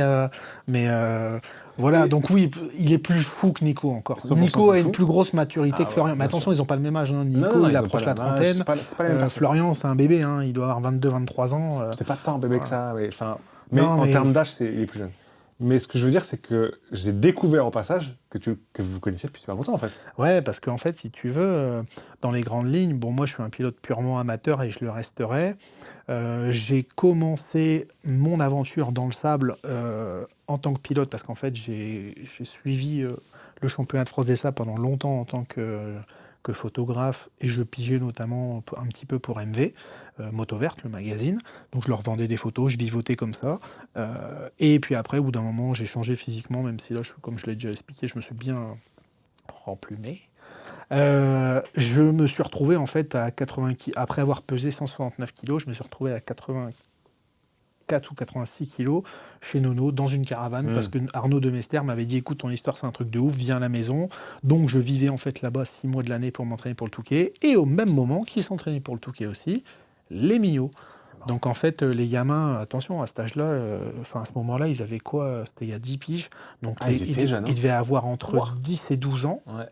voilà. Donc oui, il est plus fou que Nico encore. 100% Nico a plus une fou. plus grosse maturité Ah que Florian. ouais, Mais bien attention, sûr. ils ont pas le même âge. Hein. Non, Nico, non, il ils ont approche pas la le même âge, trentaine. c'est pas la même personne. Florian, c'est un bébé. Hein. Il doit avoir 22-23 ans. C'est pas tant bébé que ça. Mais Non, en mais- termes d'âge, il est plus jeune. Mais ce que je veux dire, c'est que j'ai découvert au passage que vous connaissiez depuis super longtemps, en fait. Ouais, parce qu'en fait, si tu veux, dans les grandes lignes, bon, moi, je suis un pilote purement amateur et je le resterai. J'ai commencé mon aventure dans le sable en tant que pilote parce qu'en fait, j'ai suivi le championnat de France des sables pendant longtemps en tant que photographe et je pigeais notamment un petit peu pour MV, Moto Verte, le magazine. Donc, je leur vendais des photos, je vivotais comme ça. Et puis après, au bout d'un moment, j'ai changé physiquement, même si là, comme je l'ai déjà expliqué, je me suis bien remplumé. Je me suis retrouvé en fait à 80 kg. Après avoir pesé 169 kg, je me suis retrouvé à 84 ou 86 kg chez Nono dans une caravane parce que Arnaud Demester m'avait dit écoute, ton histoire c'est un truc de ouf, viens à la maison. Donc je vivais en fait là-bas 6 mois de l'année pour m'entraîner pour le Touquet et au même moment qu'il s'entraînait pour le Touquet aussi, les Millau. Donc en fait, les gamins, attention, à cet âge-là, à ce moment-là, ils avaient quoi? C'était il y a 10 piges. Donc ils étaient jeunes, hein. ils devaient avoir entre 10 et 12 ans. Ouais.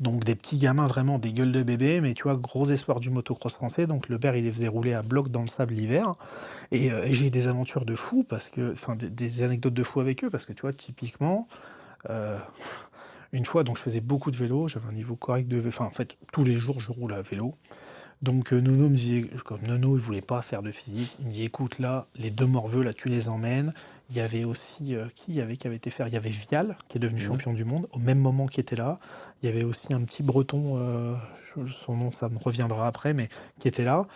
Donc des petits gamins vraiment des gueules de bébé, mais tu vois, gros espoir du motocross français. Donc le père, il les faisait rouler à bloc dans le sable l'hiver. Et j'ai eu des aventures de fou, des anecdotes de fou avec eux, parce que tu vois, typiquement, une fois, donc je faisais beaucoup de vélo, j'avais un niveau correct de vélo. En fait, tous les jours, je roule à vélo. Donc Nono me disait, comme Nono, il voulait pas faire de physique, il me dit, écoute, là, les deux morveux, là, tu les emmènes. Il y avait aussi, qui avait été faire? Il y avait Vial, qui est devenu champion du monde, au même moment qu'il était là. Il y avait aussi un petit breton, son nom, ça me reviendra après, mais qui était là.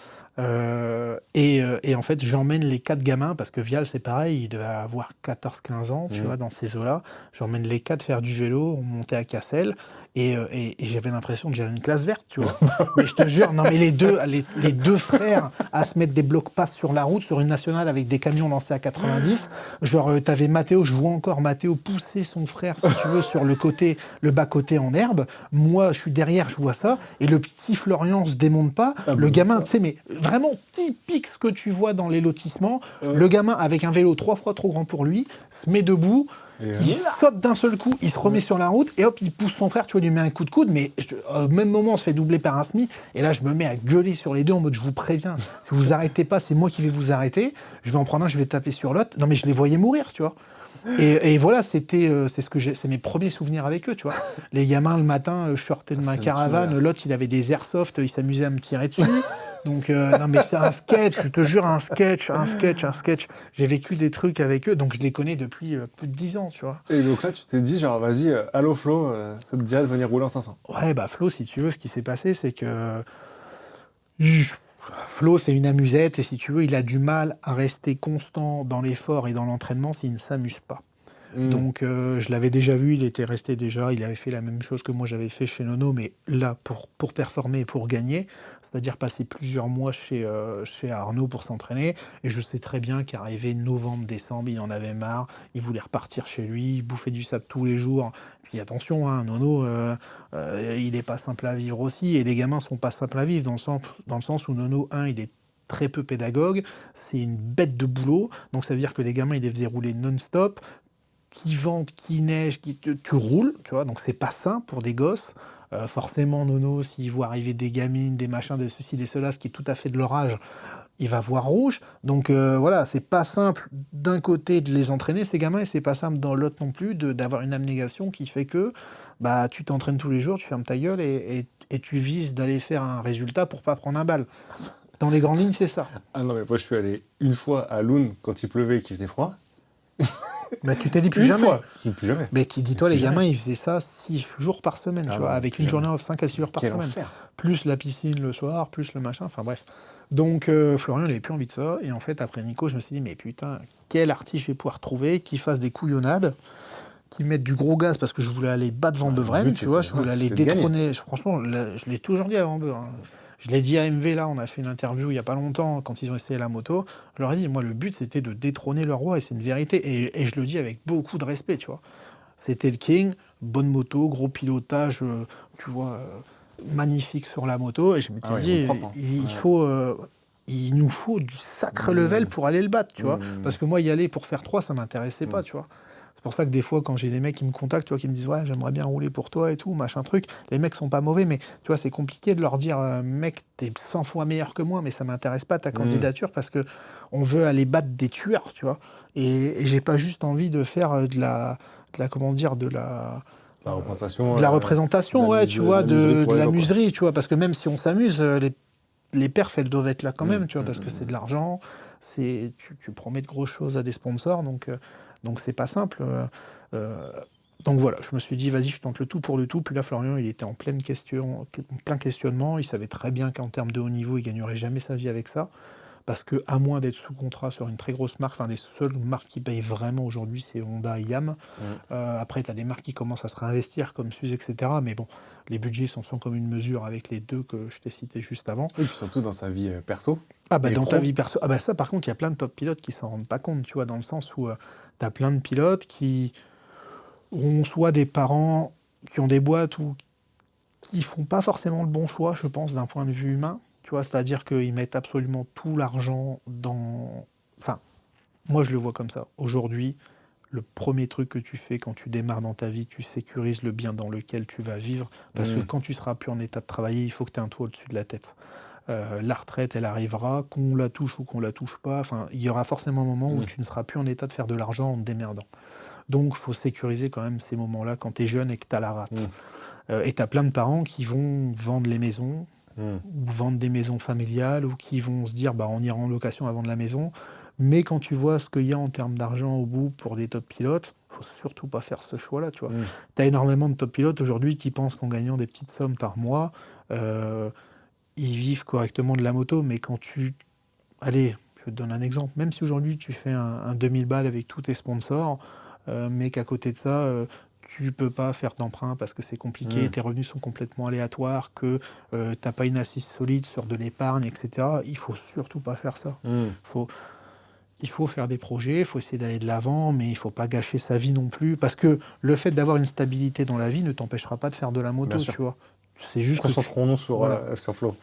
Et en fait, j'emmène les 4 gamins, parce que Vial, c'est pareil, il devait avoir 14-15 ans, tu vois, dans ces eaux-là. J'emmène les 4 faire du vélo, on montait à Cassel. Et j'avais l'impression de gérer une classe verte, tu vois. Mais je te jure, non, mais les deux frères à se mettre des blocs pass sur la route, sur une nationale avec des camions lancés à 90. Genre, t'avais Mathéo, je vois encore Mathéo pousser son frère, si tu veux, sur le bas-côté en herbe. Moi, je suis derrière, je vois ça. Et le petit Florian se démonte pas. Ah, Le bah, gamin, ça. tu sais, mais vraiment typique ce que tu vois dans les lotissements. Ouais. Le gamin, avec un vélo 3 fois trop grand pour lui, se met debout. Et, Il saute d'un seul coup, il se remet Ouais. sur la route et hop, il pousse son frère, tu vois, il lui met un coup de coude, mais au même moment, on se fait doubler par un SMI. Et là, je me mets à gueuler sur les deux en mode, je vous préviens, si vous arrêtez pas, c'est moi qui vais vous arrêter. Je vais en prendre un, je vais taper sur l'autre. Non, mais je les voyais mourir, tu vois. Et voilà, c'est mes premiers souvenirs avec eux, tu vois. Les gamins, le matin, je sortais de ma Ça me tue de caravane, rire. l'autre, il avait des airsoft, il s'amusait à me tirer dessus. Donc, non, mais c'est un sketch, je te jure, un sketch. J'ai vécu des trucs avec eux, donc je les connais depuis plus de 10 ans, tu vois. Et donc là, tu t'es dit, genre, vas-y, allô Flo, ça te dirait de venir rouler en 500. Ouais, bah Flo, si tu veux, ce qui s'est passé, c'est que Flo, c'est une amusette, et si tu veux, il a du mal à rester constant dans l'effort et dans l'entraînement s'il ne s'amuse pas. Hmm. Donc, je l'avais déjà vu, il était resté déjà, il avait fait la même chose que moi j'avais fait chez Nono, mais là, pour performer et pour gagner, c'est-à-dire passer plusieurs mois chez Arnaud pour s'entraîner. Et je sais très bien qu'arrivé novembre, décembre, il en avait marre, il voulait repartir chez lui, il bouffait du sable tous les jours. Puis attention, hein, Nono, il n'est pas simple à vivre aussi, et les gamins sont pas simples à vivre, dans le sens où Nono, il est très peu pédagogue, c'est une bête de boulot, donc ça veut dire que les gamins, il les faisait rouler non-stop, qui vente, qui neige, tu roules, tu vois, donc c'est pas sain pour des gosses. Forcément, Nono, s'il voit arriver des gamines, des machins, des ceci, des cela, ce qui est tout à fait de leur âge, il va voir rouge. Donc voilà, c'est pas simple d'un côté de les entraîner, ces gamins, et c'est pas simple dans l'autre non plus d'avoir une abnégation qui fait que bah, tu t'entraînes tous les jours, tu fermes ta gueule et tu vises d'aller faire un résultat pour pas prendre un bal. Dans les grandes lignes, c'est ça. Ah non, mais moi, je suis allé une fois à Loun quand il pleuvait et qu'il faisait froid. Bah, tu t'es dit plus Une jamais. fois. Plus jamais. Mais dis-toi, Plus les gamins, jamais. ils faisaient ça 6 jours par semaine, Ah tu non, vois, mais avec plus une jamais. journée off 5 à 6 jours par Quel semaine. enfer. Plus la piscine le soir, plus le machin, enfin bref. Donc Florian, il avait plus envie de ça. Et en fait, après Nico, je me suis dit, mais putain, quel artiste je vais pouvoir trouver qui fasse des couillonnades, qui mette du gros gaz, parce que je voulais aller battre Van Ouais, le Beveren, but, tu vois, je voulais aller c'était de gagner. détrôner. Franchement, je l'ai toujours dit à Van Beveren. Je l'ai dit à MV, là, on a fait une interview il y a pas longtemps, quand ils ont essayé la moto. Je leur ai dit, moi, le but, c'était de détrôner le roi, et c'est une vérité. Et je le dis avec beaucoup de respect, tu vois. C'était le King, bonne moto, gros pilotage, tu vois, magnifique sur la moto. Et je Ah m'étais ouais, ils vont dit, propre. Hein. il Ouais. faut, il nous faut du sacré level Mmh. pour aller le battre, tu vois. Mmh. Parce que moi, y aller pour faire 3, ça m'intéressait pas, Mmh. tu vois. C'est pour ça que des fois, quand j'ai des mecs qui me contactent, tu vois, qui me disent, ouais, j'aimerais bien rouler pour toi et tout, machin truc, les mecs sont pas mauvais, mais tu vois, c'est compliqué de leur dire, mec, t'es 100 fois meilleur que moi, mais ça m'intéresse pas ta Mmh. candidature parce que on veut aller battre des tueurs, tu vois. Et j'ai pas juste envie de faire comment dire, La euh, représentation, de la représentation, ouais, tu vois, la muserie de pour les la gens, quoi. muserie, tu vois, parce que même si on s'amuse, les perfs, elles doivent être là quand Mmh. même, tu vois, parce que c'est de l'argent, tu promets de grosses choses à des sponsors, donc c'est pas simple. Euh, donc voilà, je me suis dit, vas-y, je tente le tout pour le tout. Puis là, Florian, il était en plein questionnement. Il savait très bien qu'en termes de haut niveau, il gagnerait jamais sa vie avec ça. Parce que, à moins d'être sous contrat sur une très grosse marque, enfin, les seules marques qui payent vraiment aujourd'hui, c'est Honda et Yam. Mmh. Après, tu as des marques qui commencent à se réinvestir, comme Suze, etc. Mais bon, les budgets sont comme une mesure avec les deux que je t'ai cités juste avant. Et puis surtout dans sa vie perso Ah bah et dans ta pro. vie perso, ah bah ça par contre, il y a plein de top pilotes qui s'en rendent pas compte, tu vois, dans le sens où tu as plein de pilotes qui ont soit des parents qui ont des boîtes ou qui font pas forcément le bon choix, je pense, d'un point de vue humain, tu vois, c'est-à-dire qu'ils mettent absolument tout l'argent dans... Enfin, moi je le vois comme ça. Aujourd'hui, le premier truc que tu fais quand tu démarres dans ta vie, tu sécurises le bien dans lequel tu vas vivre, parce que Mmh. quand tu seras plus en état de travailler, il faut que tu aies un toit au-dessus de la tête. La retraite, elle arrivera, qu'on la touche ou qu'on la touche pas. Enfin, il y aura forcément un moment où Mmh. tu ne seras plus en état de faire de l'argent en te démerdant. Donc, il faut sécuriser quand même ces moments-là quand tu es jeune et que tu as la rate. Mmh. Et tu as plein de parents qui vont vendre les maisons, Mmh. ou vendre des maisons familiales, ou qui vont se dire, bah, on ira en location à vendre la maison. Mais quand tu vois ce qu'il y a en termes d'argent au bout pour des top pilotes, faut surtout pas faire ce choix-là, tu vois. Mmh. Tu as énormément de top pilotes aujourd'hui qui pensent qu'en gagnant des petites sommes par mois, euh, ils vivent correctement de la moto, mais quand tu... Allez, je te donne un exemple. Même si aujourd'hui tu fais un 2000 balles avec tous tes sponsors, mais qu'à côté de ça, tu peux pas faire d'emprunt parce que c'est compliqué, tes revenus sont complètement aléatoires, que tu n'as pas une assise solide sur de l'épargne, etc. Il faut surtout pas faire ça. Il faut faire des projets, il faut essayer d'aller de l'avant, mais il ne faut pas gâcher sa vie non plus, parce que le fait d'avoir une stabilité dans la vie ne t'empêchera pas de faire de la moto, tu vois. C'est juste que Concentrons-nous sur Flo.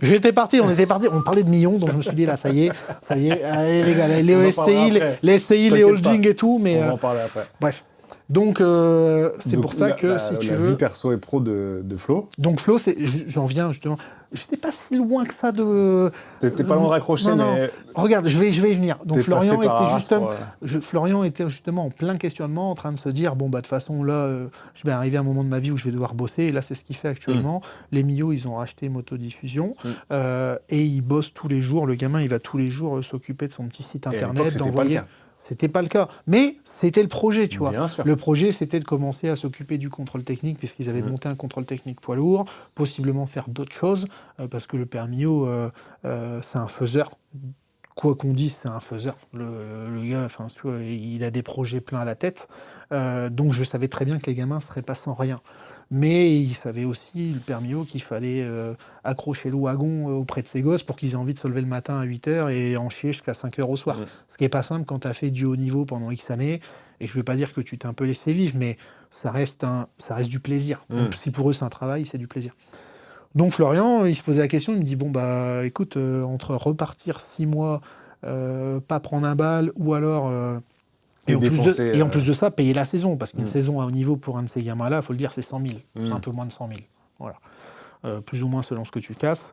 J'étais parti, on parlait de millions, donc je me suis dit là, ça y est, allez les gars, les SCI, les holdings et tout, mais on va en parler après. Bref. Donc, c'est pour ça que si tu veux... La vie perso et pro de Flo. Donc Flo, j'en viens justement... Je n'étais pas si loin que ça de... T'étais pas loin de raccrocher, mais... Regarde, je vais y venir. Donc Florian était justement en plein questionnement, en train de se dire, bon, bah de toute façon, là, je vais arriver à un moment de ma vie où je vais devoir bosser, et là, c'est ce qu'il fait actuellement. Les Mio, ils ont racheté Motodiffusion, et ils bossent tous les jours. Le gamin, il va tous les jours s'occuper de son petit site internet, d'envoyer... C'était pas le cas. Mais c'était le projet, tu vois. Le projet, c'était de commencer à s'occuper du contrôle technique, puisqu'ils avaient monté un contrôle technique poids lourd, possiblement faire d'autres choses, parce que le Permio, c'est un faiseur. Quoi qu'on dise, c'est un faiseur. Le gars, enfin, tu vois, il a des projets pleins à la tête. Donc je savais très bien que les gamins ne seraient pas sans rien. Mais il savait aussi, le Permio, qu'il fallait accrocher le wagon auprès de ses gosses pour qu'ils aient envie de se lever le matin à 8h et en chier jusqu'à 5h au soir. Ce qui n'est pas simple quand tu as fait du haut niveau pendant X années. Et je ne veux pas dire que tu t'es un peu laissé vivre, mais ça reste du plaisir. Même si pour eux c'est un travail, c'est du plaisir. Donc Florian, il se posait la question, il me dit, bon bah écoute, entre repartir 6 mois, pas prendre un bal, ou alors... Et en plus de ça, payer la saison, parce qu'une saison à haut niveau pour un de ces gamins-là, il faut le dire, c'est 100 000. C'est un peu moins de 100 000. Voilà. Plus ou moins selon ce que tu casses.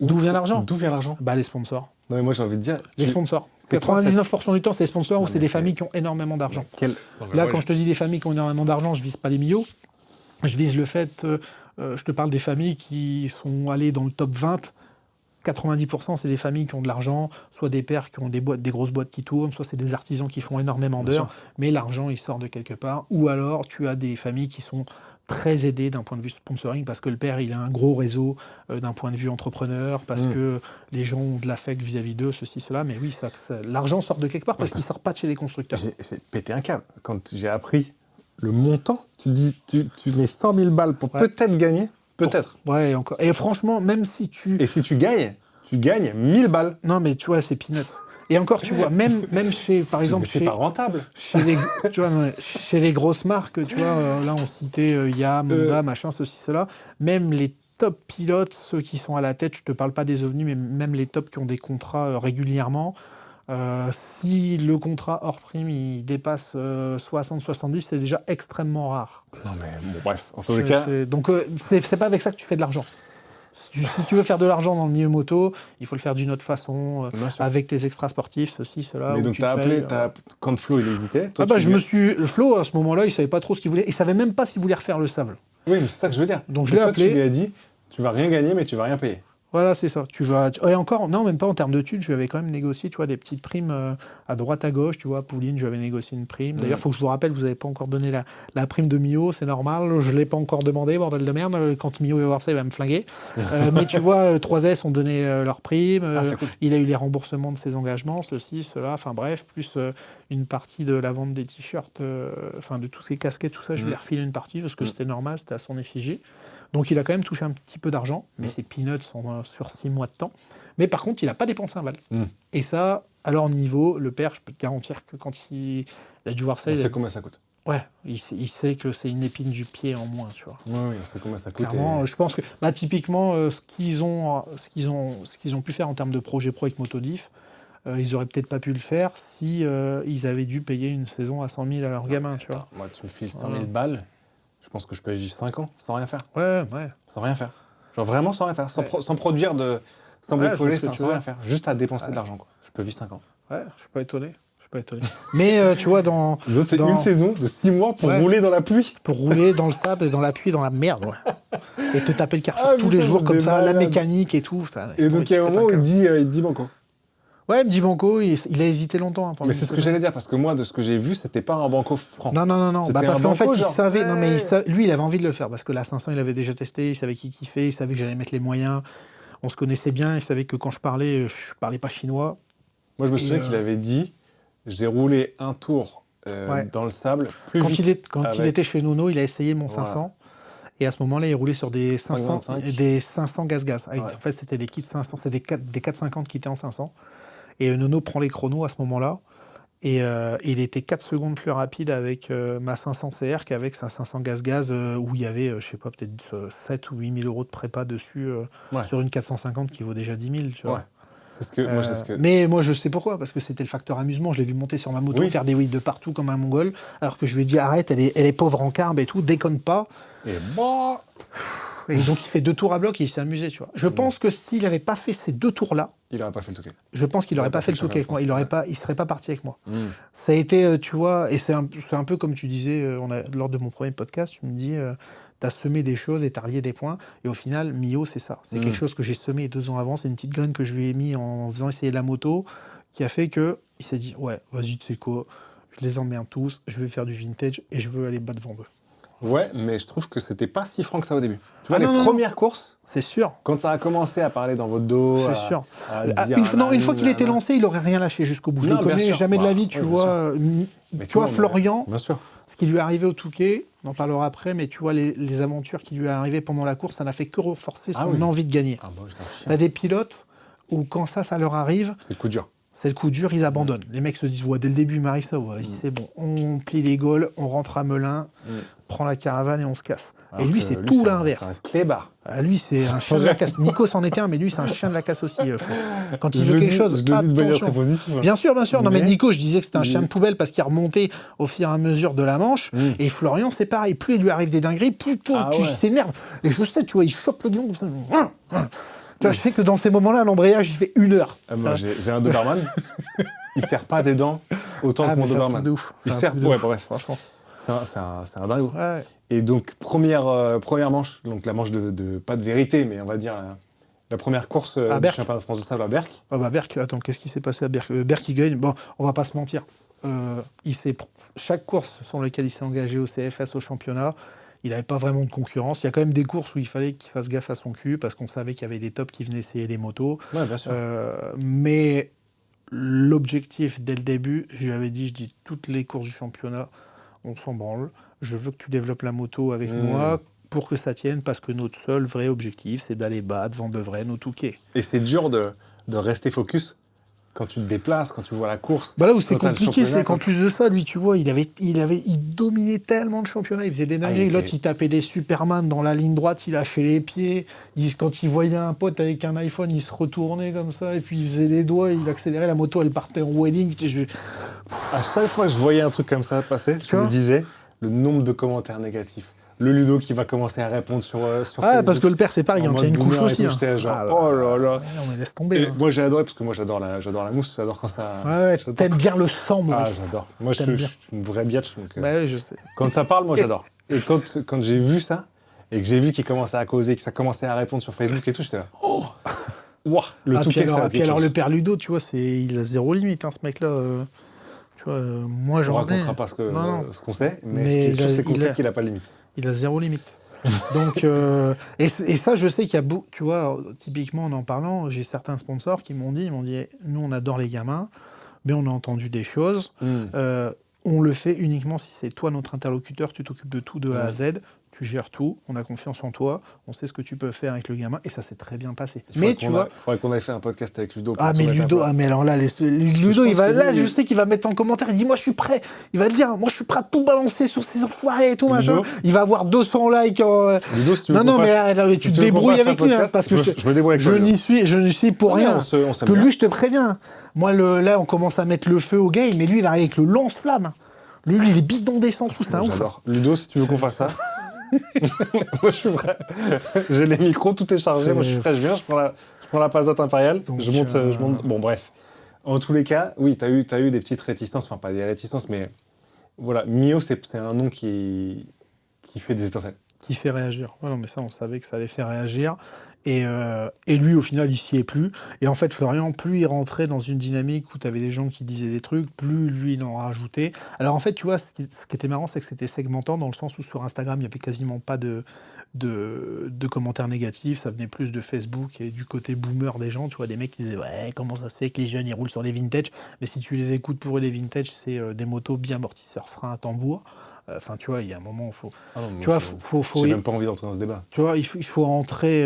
D'où vient l'argent ? D'où vient l'argent ? Bah, les sponsors. Non, mais moi j'ai envie de dire... Les sponsors. 99% du temps, c'est les sponsors ou c'est des familles qui ont énormément d'argent. Là, quand je te dis des familles qui ont énormément d'argent, je ne vise pas les Mio. Je vise le fait... je te parle des familles qui sont allées dans le top 20. 90%, c'est des familles qui ont de l'argent, soit des pères qui ont des grosses boîtes qui tournent, soit c'est des artisans qui font énormément d'heures, mais l'argent, il sort de quelque part. Ou alors, tu as des familles qui sont très aidées d'un point de vue sponsoring, parce que le père, il a un gros réseau d'un point de vue entrepreneur, parce que les gens ont de l'affect vis-à-vis d'eux, ceci, cela. Mais oui, l'argent sort de quelque part, parce qu'il ne sort pas de chez les constructeurs. J'ai pété un câble. Quand j'ai appris le montant, tu dis, tu mets 100 000 balles pour peut-être gagner. Peut-être. Ouais, encore. Et franchement, même si tu... Et si tu gagnes 1000 balles. Non, mais tu vois, c'est peanuts. Et encore, tu vois, même chez, par exemple... C'est pas rentable. Chez les grosses marques, tu vois, là, on citait Yam, Honda, machin, ceci, cela. Même les top pilotes, ceux qui sont à la tête, je te parle pas des ovnis, mais même les tops qui ont des contrats régulièrement, si le contrat hors prime, il dépasse 60-70, c'est déjà extrêmement rare. Non, mais bon, bref, en tous les cas... Donc, c'est pas avec ça que tu fais de l'argent. Si tu veux faire de l'argent dans le milieu moto, il faut le faire d'une autre façon, avec tes extras sportifs, ceci, cela. Mais donc, tu as appelé, quand Flo, il hésitait. Toi, Flo, à ce moment-là, il savait pas trop ce qu'il voulait. Il savait même pas s'il voulait refaire le sable. Oui, mais c'est ça que je veux dire. Donc, je l'ai appelé. Tu lui as dit, tu vas rien gagner, mais tu vas rien payer. Voilà, c'est ça. Et encore, non, même pas en termes de thunes, je lui avais quand même négocié, tu vois, des petites primes à droite, à gauche, tu vois. Pouline, je lui avais négocié une prime. D'ailleurs, il faut que je vous rappelle, vous n'avez pas encore donné la prime de Mio, c'est normal. Je ne l'ai pas encore demandé, bordel de merde. Quand Mio va voir ça, il va me flinguer. Mais tu vois, 3S ont donné leur prime. Cool. Il a eu les remboursements de ses engagements, ceci, cela. Enfin bref, plus une partie de la vente des t-shirts, enfin de tous ses casquettes, tout ça, je lui ai refilé une partie parce que c'était normal, c'était à son effigie. Donc il a quand même touché un petit peu d'argent, mais c'est peanuts sur 6 mois de temps. Mais par contre, il n'a pas dépensé un bal. Et ça, à leur niveau, le père, je peux te garantir que quand il a dû voir ça... Il sait combien ça coûte. Ouais, il sait que c'est une épine du pied en moins, tu vois. Oui, c'est combien ça coûte. Clairement, je pense que, typiquement, ce qu'ils ont pu faire en termes de projet pro avec Motodif, ils auraient peut-être pas pu le faire si ils avaient dû payer une saison à 100 000 à leur gamin, tu vois. Moi, tu me files 100 000 balles, je pense que je peux vivre 5 ans sans rien faire. Ouais. Sans rien faire. Genre vraiment sans rien faire, sans produire sans bricoler, sans rien faire. Juste à dépenser de l'argent, quoi. Je peux vivre 5 ans. Ouais, je suis pas étonné. Mais tu vois, c'est une saison de 6 mois pour rouler dans la pluie. Pour rouler dans le sable, dans la pluie, dans la merde, et te taper le karcher tous les jours comme ça, la mécanique et tout. Et donc il y a un moment où il dit banco. Ouais, il me dit banco, il a hésité longtemps. Mais c'est ce que j'allais dire, parce que moi, de ce que j'ai vu, c'était pas un banco franc. Non. Parce qu'en fait, il savait. Non, mais lui, il avait envie de le faire, parce que la 500, il avait déjà testé, il savait qu'il kiffait, il savait que j'allais mettre les moyens. On se connaissait bien, il savait que quand je parlais pas chinois. Moi, je me souviens qu'il avait dit, j'ai roulé un tour Ouais. dans le sable plus Quand, vite. il était chez Nono, il a essayé mon 500. Et à ce moment-là, il roulait sur des 500, 525. des 500 gaz-gaz. Ouais. En fait, c'était des kits 500, c'est des 450 qui étaient en 500. Et Nono prend les chronos à ce moment-là. Et il était 4 secondes plus rapide avec ma 500 CR qu'avec sa 500 gaz-gaz où il y avait, je sais pas, peut-être 7 ou 8 000 euros de prépa dessus sur une 450 qui vaut déjà 10 000, tu vois. Ouais. C'est ce que... Mais moi, je sais pourquoi, parce que c'était le facteur amusement. Je l'ai vu monter sur ma moto, faire des whips de partout comme un mongol, alors que je lui ai dit arrête, elle est pauvre en carbe et tout, déconne pas. Et bon... Et donc il fait 2 tours à bloc et il s'est amusé, tu vois. Je pense que s'il n'avait pas fait ces 2 tours-là, il n'aurait pas fait le Touquet. je pense qu'il n'aurait pas fait le Touquet avec moi. Il serait pas parti avec moi. Ça a été, tu vois, et c'est un peu comme tu disais lors de mon premier podcast, tu me dis, tu as semé des choses et tu as relié des points. Et au final, Mio, c'est ça. C'est quelque chose que j'ai semé 2 ans avant. C'est une petite graine que je lui ai mis en faisant essayer la moto qui a fait qu'il s'est dit, ouais, vas-y, tu sais quoi, je les emmerde tous, je vais faire du vintage et je veux aller battre devant eux. Ouais, mais je trouve que c'était pas si franc que ça au début. Tu vois, premières courses, c'est sûr. Quand ça a commencé à parler dans votre dos, c'est sûr. Dire, Une fois qu'il était lancé, il n'aurait rien lâché jusqu'au bout. Je le connais jamais de la vie, tu vois. Mais tu vois, Florian, bien sûr. Ce qui lui est arrivé au Touquet, on en parlera après, mais tu vois, les aventures qui lui est arrivé pendant la course, ça n'a fait que renforcer son envie de gagner. Tu as des pilotes où quand ça leur arrive, c'est le coup dur. C'est le coup dur, ils abandonnent. Les mecs se disent, ouais, dès le début, il m'arrive ça, ouais, c'est bon. On plie les gaules, on rentre à Melun, prend la caravane et on se casse. Alors et lui, c'est tout l'inverse. C'est un clébard. Lui, c'est un chien de la casse. Nico c'en était un, mais lui, c'est un chien de la casse aussi. Quand il veut quelque chose, je le dis de manière très positive. Bien sûr, bien sûr. Non, mais Nico, je disais que c'était un chien de poubelle parce qu'il remontait au fur et à mesure de la Manche. Et Florian, c'est pareil. Plus il lui arrive des dingueries, plus il s'énerve. Et je sais, tu vois, il chope le guidon. Tu vois, je sais que dans ces moments-là, l'embrayage, il fait 1 heure. Moi, j'ai un Doberman. Il serre pas des dents autant que mon Doberman. De ouf. Il serre, ouais, bref. Franchement. C'est un dingue. Ouais. Et donc, première manche, donc la manche de pas de vérité, mais on va dire la première course du championnat de France de sable à Berck. Ah bah Berck, attends, qu'est-ce qui s'est passé à Berck Berck, il gagne. Bon, on va pas se mentir. Chaque course sur laquelle il s'est engagé au CFS, au championnat, il n'avait pas vraiment de concurrence. Il y a quand même des courses où il fallait qu'il fasse gaffe à son cul parce qu'on savait qu'il y avait des tops qui venaient essayer les motos. Ouais, bien sûr. Mais l'objectif, dès le début, je lui avais dit, toutes les courses du championnat, on s'en branle. Je veux que tu développes la moto avec moi pour que ça tienne parce que notre seul vrai objectif, c'est d'aller battre Van Beveren au Touquet. Et c'est dur de rester focus quand tu te déplaces, quand tu vois la course. Bah là où c'est compliqué, c'est qu'en plus de ça, lui, tu vois, il dominait tellement de championnats, il faisait des dingueries. L'autre, il tapait des Superman dans la ligne droite, il lâchait les pieds. Quand il voyait un pote avec un iPhone, il se retournait comme ça, et puis il faisait les doigts, il accélérait, la moto, elle partait en wheeling. À chaque fois que je voyais un truc comme ça passer, je me disais le nombre de commentaires négatifs. Le Ludo qui va commencer à répondre sur Facebook. Parce que le père, c'est pareil, il en tient une couche aussi. J'étais genre, oh là là. Non, mais laisse tomber. Moi, j'ai adoré, parce que moi, j'adore la mousse, j'adore quand ça... Ouais, t'aimes bien le sang, Maurice. Ah, j'adore. Moi, je suis une vraie biatch. Donc, ouais, je sais. Quand ça parle, moi, j'adore. Et quand j'ai vu ça, et que j'ai vu qu'il commençait à causer, que ça commençait à répondre sur Facebook et tout, j'étais là, oh wow, le tout puis alors, le père Ludo, tu vois, il a zéro limite, hein, ce mec-là. Tu vois, moi, j'en ai... On racontera pas ce qu'on sait, mais ce qui est sûr, c'est qu'on sait qu'il n'a pas de limite. Il a zéro limite. Donc, et ça, je sais qu'il y a tu vois, typiquement en en parlant, j'ai certains sponsors qui m'ont dit, nous, on adore les gamins, mais on a entendu des choses. On le fait uniquement si c'est toi notre interlocuteur, tu t'occupes de tout de A à Z, tu gères tout, on a confiance en toi, on sait ce que tu peux faire avec le gamin, et ça s'est très bien passé. Mais tu vois, il faudrait qu'on ait fait un podcast avec Ludo. Mais alors là, Ludo, je sais qu'il va mettre en commentaire, il dit, moi je suis prêt, il va le dire, moi je suis prêt à tout balancer sur ces enfoirés et tout, machin. Il va avoir 200 likes. Ludo, si tu veux mais tu te débrouilles avec lui, parce que je me débrouille avec je n'y suis pour rien. Que lui, je te préviens. Moi, là, on commence à mettre le feu au game, mais lui, il va arriver avec le lance-flamme. Lui, il est bidon d'essence, tout ça. Ludo, si tu veux qu'on fasse ça. Moi, je suis prêt. J'ai les micros, tout est chargé. Moi, je suis prêt. Je viens, je prends la Passat impériale. Donc, je monte. Bon, bref. En tous les cas, oui, t'as eu des petites réticences. Enfin, pas des réticences, mais voilà. Mio, c'est un nom qui fait des étincelles. qui fait réagir. Ouais, non, mais ça, on savait que ça allait faire réagir. Et lui, au final, il s'y est plus. Et en fait, Florian, plus il rentrait dans une dynamique où tu avais des gens qui disaient des trucs, plus lui, il en rajoutait. Alors en fait, tu vois, ce qui était marrant, c'est que c'était segmentant dans le sens où sur Instagram, il n'y avait quasiment pas de commentaires négatifs. Ça venait plus de Facebook et du côté boomer des gens. Tu vois, des mecs qui disaient ouais, comment ça se fait que les jeunes, ils roulent sur les vintage. Mais si tu les écoutes, pour eux, les vintage, c'est des motos bien amortisseurs, frein à tambour. Enfin, tu vois, il y a un moment où il faut... Ah non, moi, Tu vois, faut, j'ai même pas envie d'entrer dans ce débat. tu vois, il faut rentrer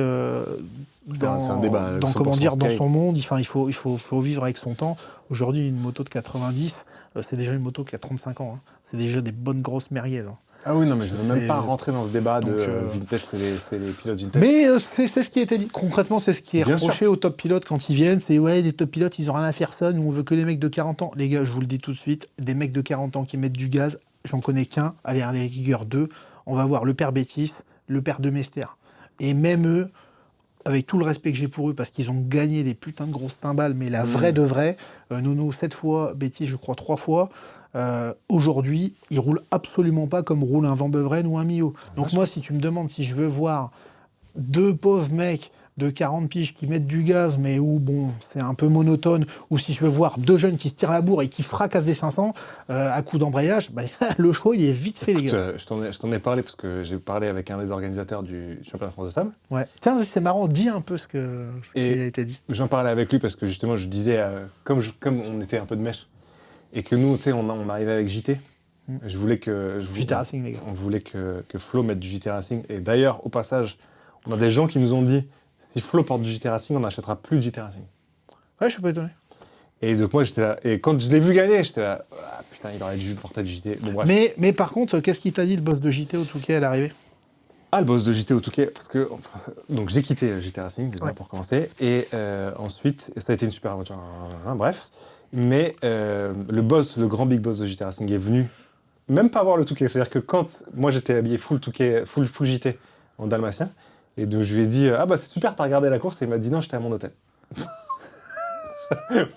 C'est un débat dans comment 100% dire, dans sky. son monde. Enfin, il faut vivre avec son temps. Aujourd'hui, une moto de 90, c'est déjà une moto qui a 35 ans. Hein. C'est déjà des bonnes grosses merguez. Hein. Ah oui, non, mais je veux même C'est- pas rentrer dans ce débat de donc, vintage, c'est les pilotes vintage. Mais c'est ce qui a été dit. Concrètement, c'est ce qui est Bien reproché aux top pilotes quand ils viennent. C'est ouais, les top pilotes, ils ont rien à faire ça. Nous, on veut que les mecs de 40 ans. Les gars, je vous le dis tout de suite, des mecs de 40 ans qui mettent du gaz, j'en connais qu'un. Allez, à la rigueur, deux. On va voir le père Bétis, le père de Mester. Et même eux, avec tout le respect que j'ai pour eux, parce qu'ils ont gagné des putains de grosses timbales, mais la vraie de vraie, Nono 7 fois, Bétis, je crois 3 fois. Aujourd'hui, ils roulent absolument pas comme roule un Van Beveren ou un Mio. Donc moi, si tu me demandes si je veux voir deux pauvres mecs de 40 piges qui mettent du gaz, mais où bon, c'est un peu monotone, ou si je veux voir deux jeunes qui se tirent la bourre et qui fracassent des 500 à coup d'embrayage, bah, le choix il est vite fait, les gars. Je t'en ai parlé parce que j'ai parlé avec un des organisateurs du championnat de France de sable. Ouais. Tiens, c'est marrant, dis un peu ce qui Et a été dit. J'en parlais avec lui parce que justement, je disais, comme on était un peu de mèche, et que nous, tu sais, on arrivait avec JT, je voulais que... JT Racing, les gars. On voulait que Flo mette du JT Racing. Et d'ailleurs, au passage, on a des gens qui nous ont dit, si Flo porte du JT Racing, on n'achètera plus de JT Racing. Ouais, je suis pas étonné. Et donc moi, j'étais là. Et quand je l'ai vu gagner, j'étais là, ah, putain, il aurait dû porter du JT. Bon, bref. Mais par contre, qu'est-ce qu'il t'a dit le boss de JT au Touquet à l'arrivée? Ah, le boss de JT au Touquet, parce que donc j'ai quitté JT Racing déjà, Ouais. pour commencer, et ensuite ça a été une super aventure, bref. Mais le boss, le grand big boss de JT Racing est venu, même pas voir le Touquet. C'est-à-dire que quand moi j'étais habillé full Touquet, full JT en dalmatien, et donc je lui ai dit ah bah c'est super, t'as regardé la course, et il m'a dit non, j'étais à mon hôtel.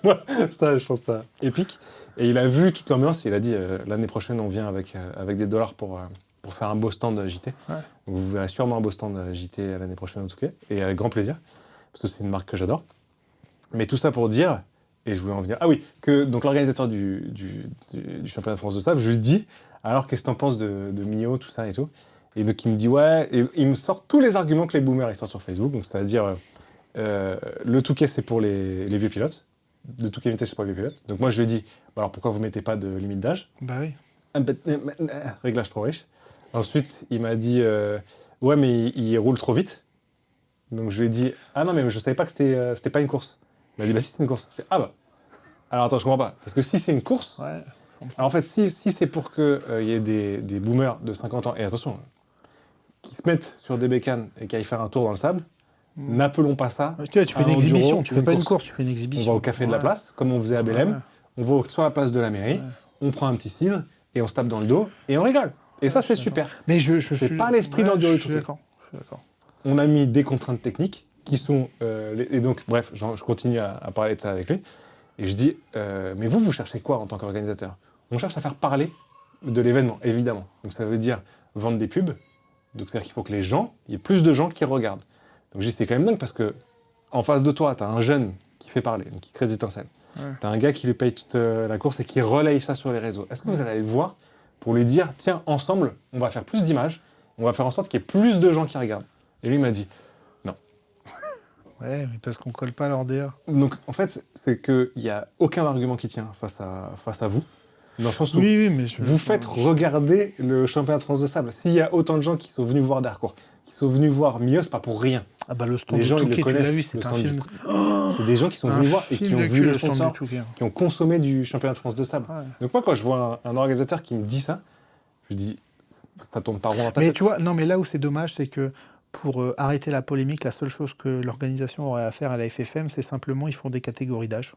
Moi, ça, je pense que ça épique. Et il a vu toute l'ambiance, et il a dit l'année prochaine on vient avec des dollars pour faire un beau stand JT. Ouais. Donc vous verrez sûrement un beau stand JT l'année prochaine en tout cas, et avec grand plaisir, parce que c'est une marque que j'adore. Mais tout ça pour dire, et je voulais en venir... Ah oui, que donc l'organisateur du championnat de France de sable, je lui dis, alors qu'est-ce que t'en penses de Mio, tout ça et tout. Et donc il me dit ouais, et il me sort tous les arguments que les boomers ils sortent sur Facebook, donc c'est-à-dire le Touquet c'est pour les vieux pilotes, le Touquet Vintage c'est pour les vieux pilotes. Donc moi je lui ai dit, bah, alors pourquoi vous mettez pas de limite d'âge? Bah oui. Réglage trop riche. Ensuite, il m'a dit ouais, mais il roule trop vite. Donc je lui ai dit ah non, mais je savais pas que c'était pas une course. Il m'a dit bah si, c'est une course. J'ai dit, ah bah. Alors attends, je comprends pas. Parce que si c'est une course, Ouais. alors en fait, si c'est pour qu'il y ait des boomers de 50 ans, et attention, qui se mettent sur des bécanes et qui aillent faire un tour dans le sable, n'appelons pas ça. Tu vois, tu fais un une exhibition, enduro, tu fais pas une course, tu fais une On exhibition. va au café de la Ouais. place, comme on faisait à Belém. Ouais. On va sur la place de la mairie, on prend un petit cidre et on se tape dans le dos et on rigole. Et ça, c'est super. Mais je C'est suis pas l'esprit d'enduro je du suis Touquet. d'accord. Je suis d'accord. On a mis des contraintes techniques qui sont... et donc, bref, je continue à parler de ça avec lui. Et je dis, mais vous cherchez quoi en tant qu'organisateur? On cherche à faire parler de l'événement, évidemment. Donc ça veut dire vendre des pubs. Donc c'est-à-dire qu'il faut que il y ait plus de gens qui regardent. Donc je dis, c'est quand même dingue parce que en face de toi, tu as un jeune qui fait parler, donc qui crée des étincelles. Ouais. Tu as un gars qui lui paye toute la course et qui relaye ça sur les réseaux. Est-ce que vous allez le voir pour lui dire, tiens, ensemble, on va faire plus d'images, on va faire en sorte qu'il y ait plus de gens qui regardent? Et lui, il m'a dit, Ouais, mais parce qu'on colle pas leur DA. donc en fait, c'est qu'il n'y a aucun argument qui tient face à vous, dans le sens où Oui, mais vous faites regarder le championnat de France de sable. S'il y a autant de gens qui sont venus voir Darcourt, qui sont venus voir Mios, c'est pas pour rien. Ah bah le stand Les de gens, ils le Touquet, tu connaissent, l'as vu, le c'est un stand du film. C'est des gens qui sont Un venus voir et qui film ont de vu cul, les le stand du sponsors, Touquet. qui ont consommé du championnat de France de sable. Ouais. Donc moi, quand je vois un organisateur qui me dit ça, je dis, ça tourne pas rond dans ta Mais tête. tu vois, non, mais là où c'est dommage, c'est que pour arrêter la polémique, la seule chose que l'organisation aurait à faire à la FFM, c'est simplement ils font des catégories d'âge.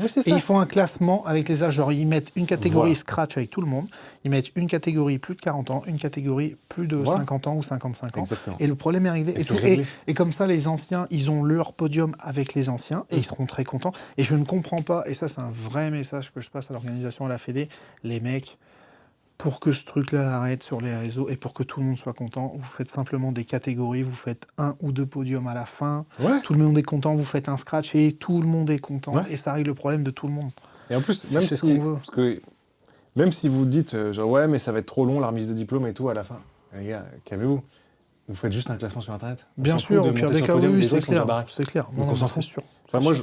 Oui, c'est Et ça. ils font un classement avec les âges. Genre, ils mettent une catégorie Voilà. scratch avec tout le monde, ils mettent une catégorie plus de 40 ans, une catégorie plus de Voilà. 50 ans ou 55 ans. Exactement. Et le problème est réglé. Et Et, c'est tout- réglé. et comme ça, les anciens, ils ont leur podium avec les anciens et ils seront très contents. Et je ne comprends pas, et ça, c'est un vrai message que je passe à l'organisation, à la Fédé, les mecs. pour que ce truc-là arrête sur les réseaux et pour que tout le monde soit content, vous faites simplement des catégories, vous faites 1 ou 2 podiums à la fin, Ouais. tout le monde est content, vous faites un scratch et tout le monde est content. Ouais. Et ça règle le problème de tout le monde. Et en plus, même C'est si, ce qu'on veut. parce que même si vous dites, genre, ouais, mais ça va être trop long, la remise de diplôme et tout à la fin, les gars, calmez-vous. Vous faites juste un classement sur Internet. On Bien s'en sûr, fout au de pire monter des sur cas, le podium, oui, les gens, c'est ils sont déjà clair. barrés. C'est clair. Donc on s'en c'est fout. sûr. Enfin, C'est moi,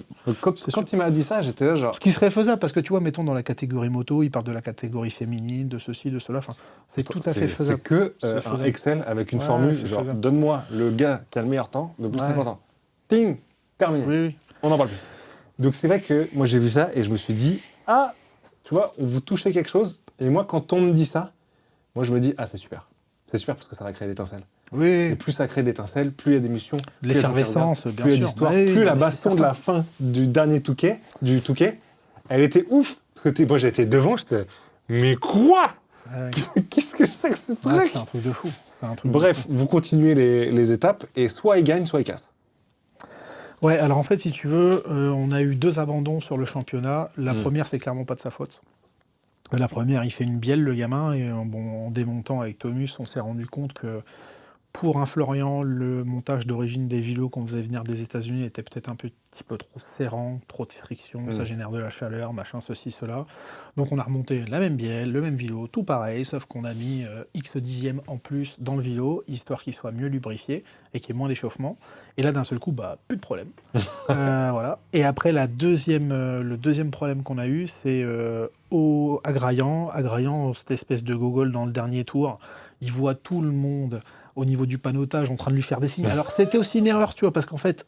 sûr. quand il m'a dit ça, j'étais là, genre. Ce qui serait faisable, parce que tu vois, mettons dans la catégorie moto, il parle de la catégorie féminine, de ceci, de cela. Enfin, c'est tout à fait faisable. C'est que C'est un faisable. Excel avec une Ouais, formule, c'est genre, faisable. donne-moi le gars qui a le meilleur temps de plus de Ouais. 50 ans. Ting, terminé. Oui, oui. On n'en parle plus. Donc c'est vrai que moi j'ai vu ça et je me suis dit, ah, tu vois, vous touchez quelque chose. Et moi, quand on me dit ça, moi je me dis, ah, c'est super. C'est super parce que ça va créer l'étincelle. Et Oui, plus ça crée d'étincelles, plus il y a d'émissions, plus il y a des gens qui l'effervescence, regardent, bien plus il y a sûr. d'histoires, Oui, plus non, la mais baston c'est de la certain. fin du dernier Touquet, elle était ouf. Parce que moi j'étais devant, j'étais, mais quoi? Ouais. Qu'est-ce que c'est que ce Ouais, truc? c'était un truc de fou. C'était un truc de Bref, vous continuez les étapes et soit il gagne, soit il casse. fou. Ouais, alors en fait, si tu veux, on a eu 2 abandons sur le championnat. La Mm. première, c'est clairement pas de sa faute. La première, il fait une bielle, le gamin, et en démontant avec Thomas, on s'est rendu compte que pour un Florian, le montage d'origine des vélos qu'on faisait venir des États-Unis était peut-être un petit peu trop serrant, trop de friction, ça génère de la chaleur, machin, ceci, cela. Donc on a remonté la même bielle, le même vélo, tout pareil, sauf qu'on a mis X dixièmes en plus dans le vélo, histoire qu'il soit mieux lubrifié et qu'il y ait moins d'échauffement. Et là, d'un seul coup, bah, plus de problème. Voilà. Et après, le deuxième problème qu'on a eu, c'est à Graillan. À Graillan, cette espèce de gogol dans le dernier tour, il voit tout le monde au niveau du panotage en train de lui faire des signes. Alors c'était aussi une erreur, tu vois, parce qu'en fait,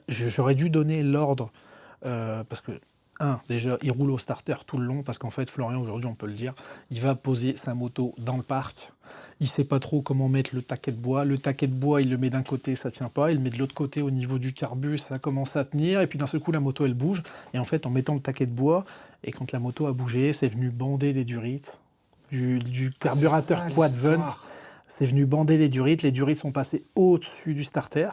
j'aurais dû donner l'ordre, parce que, déjà, il roule au starter tout le long, parce qu'en fait, Florian, aujourd'hui, on peut le dire, il va poser sa moto dans le parc. Il sait pas trop comment mettre le taquet de bois. Le taquet de bois, il le met d'un côté, ça tient pas. Il le met de l'autre côté au niveau du carbu, ça commence à tenir. Et puis d'un seul coup, la moto, elle bouge. Et en fait, en mettant le taquet de bois, et quand la moto a bougé, c'est venu bander les durites du carburateur quad vent. C'est venu bander les durites sont passées au-dessus du starter.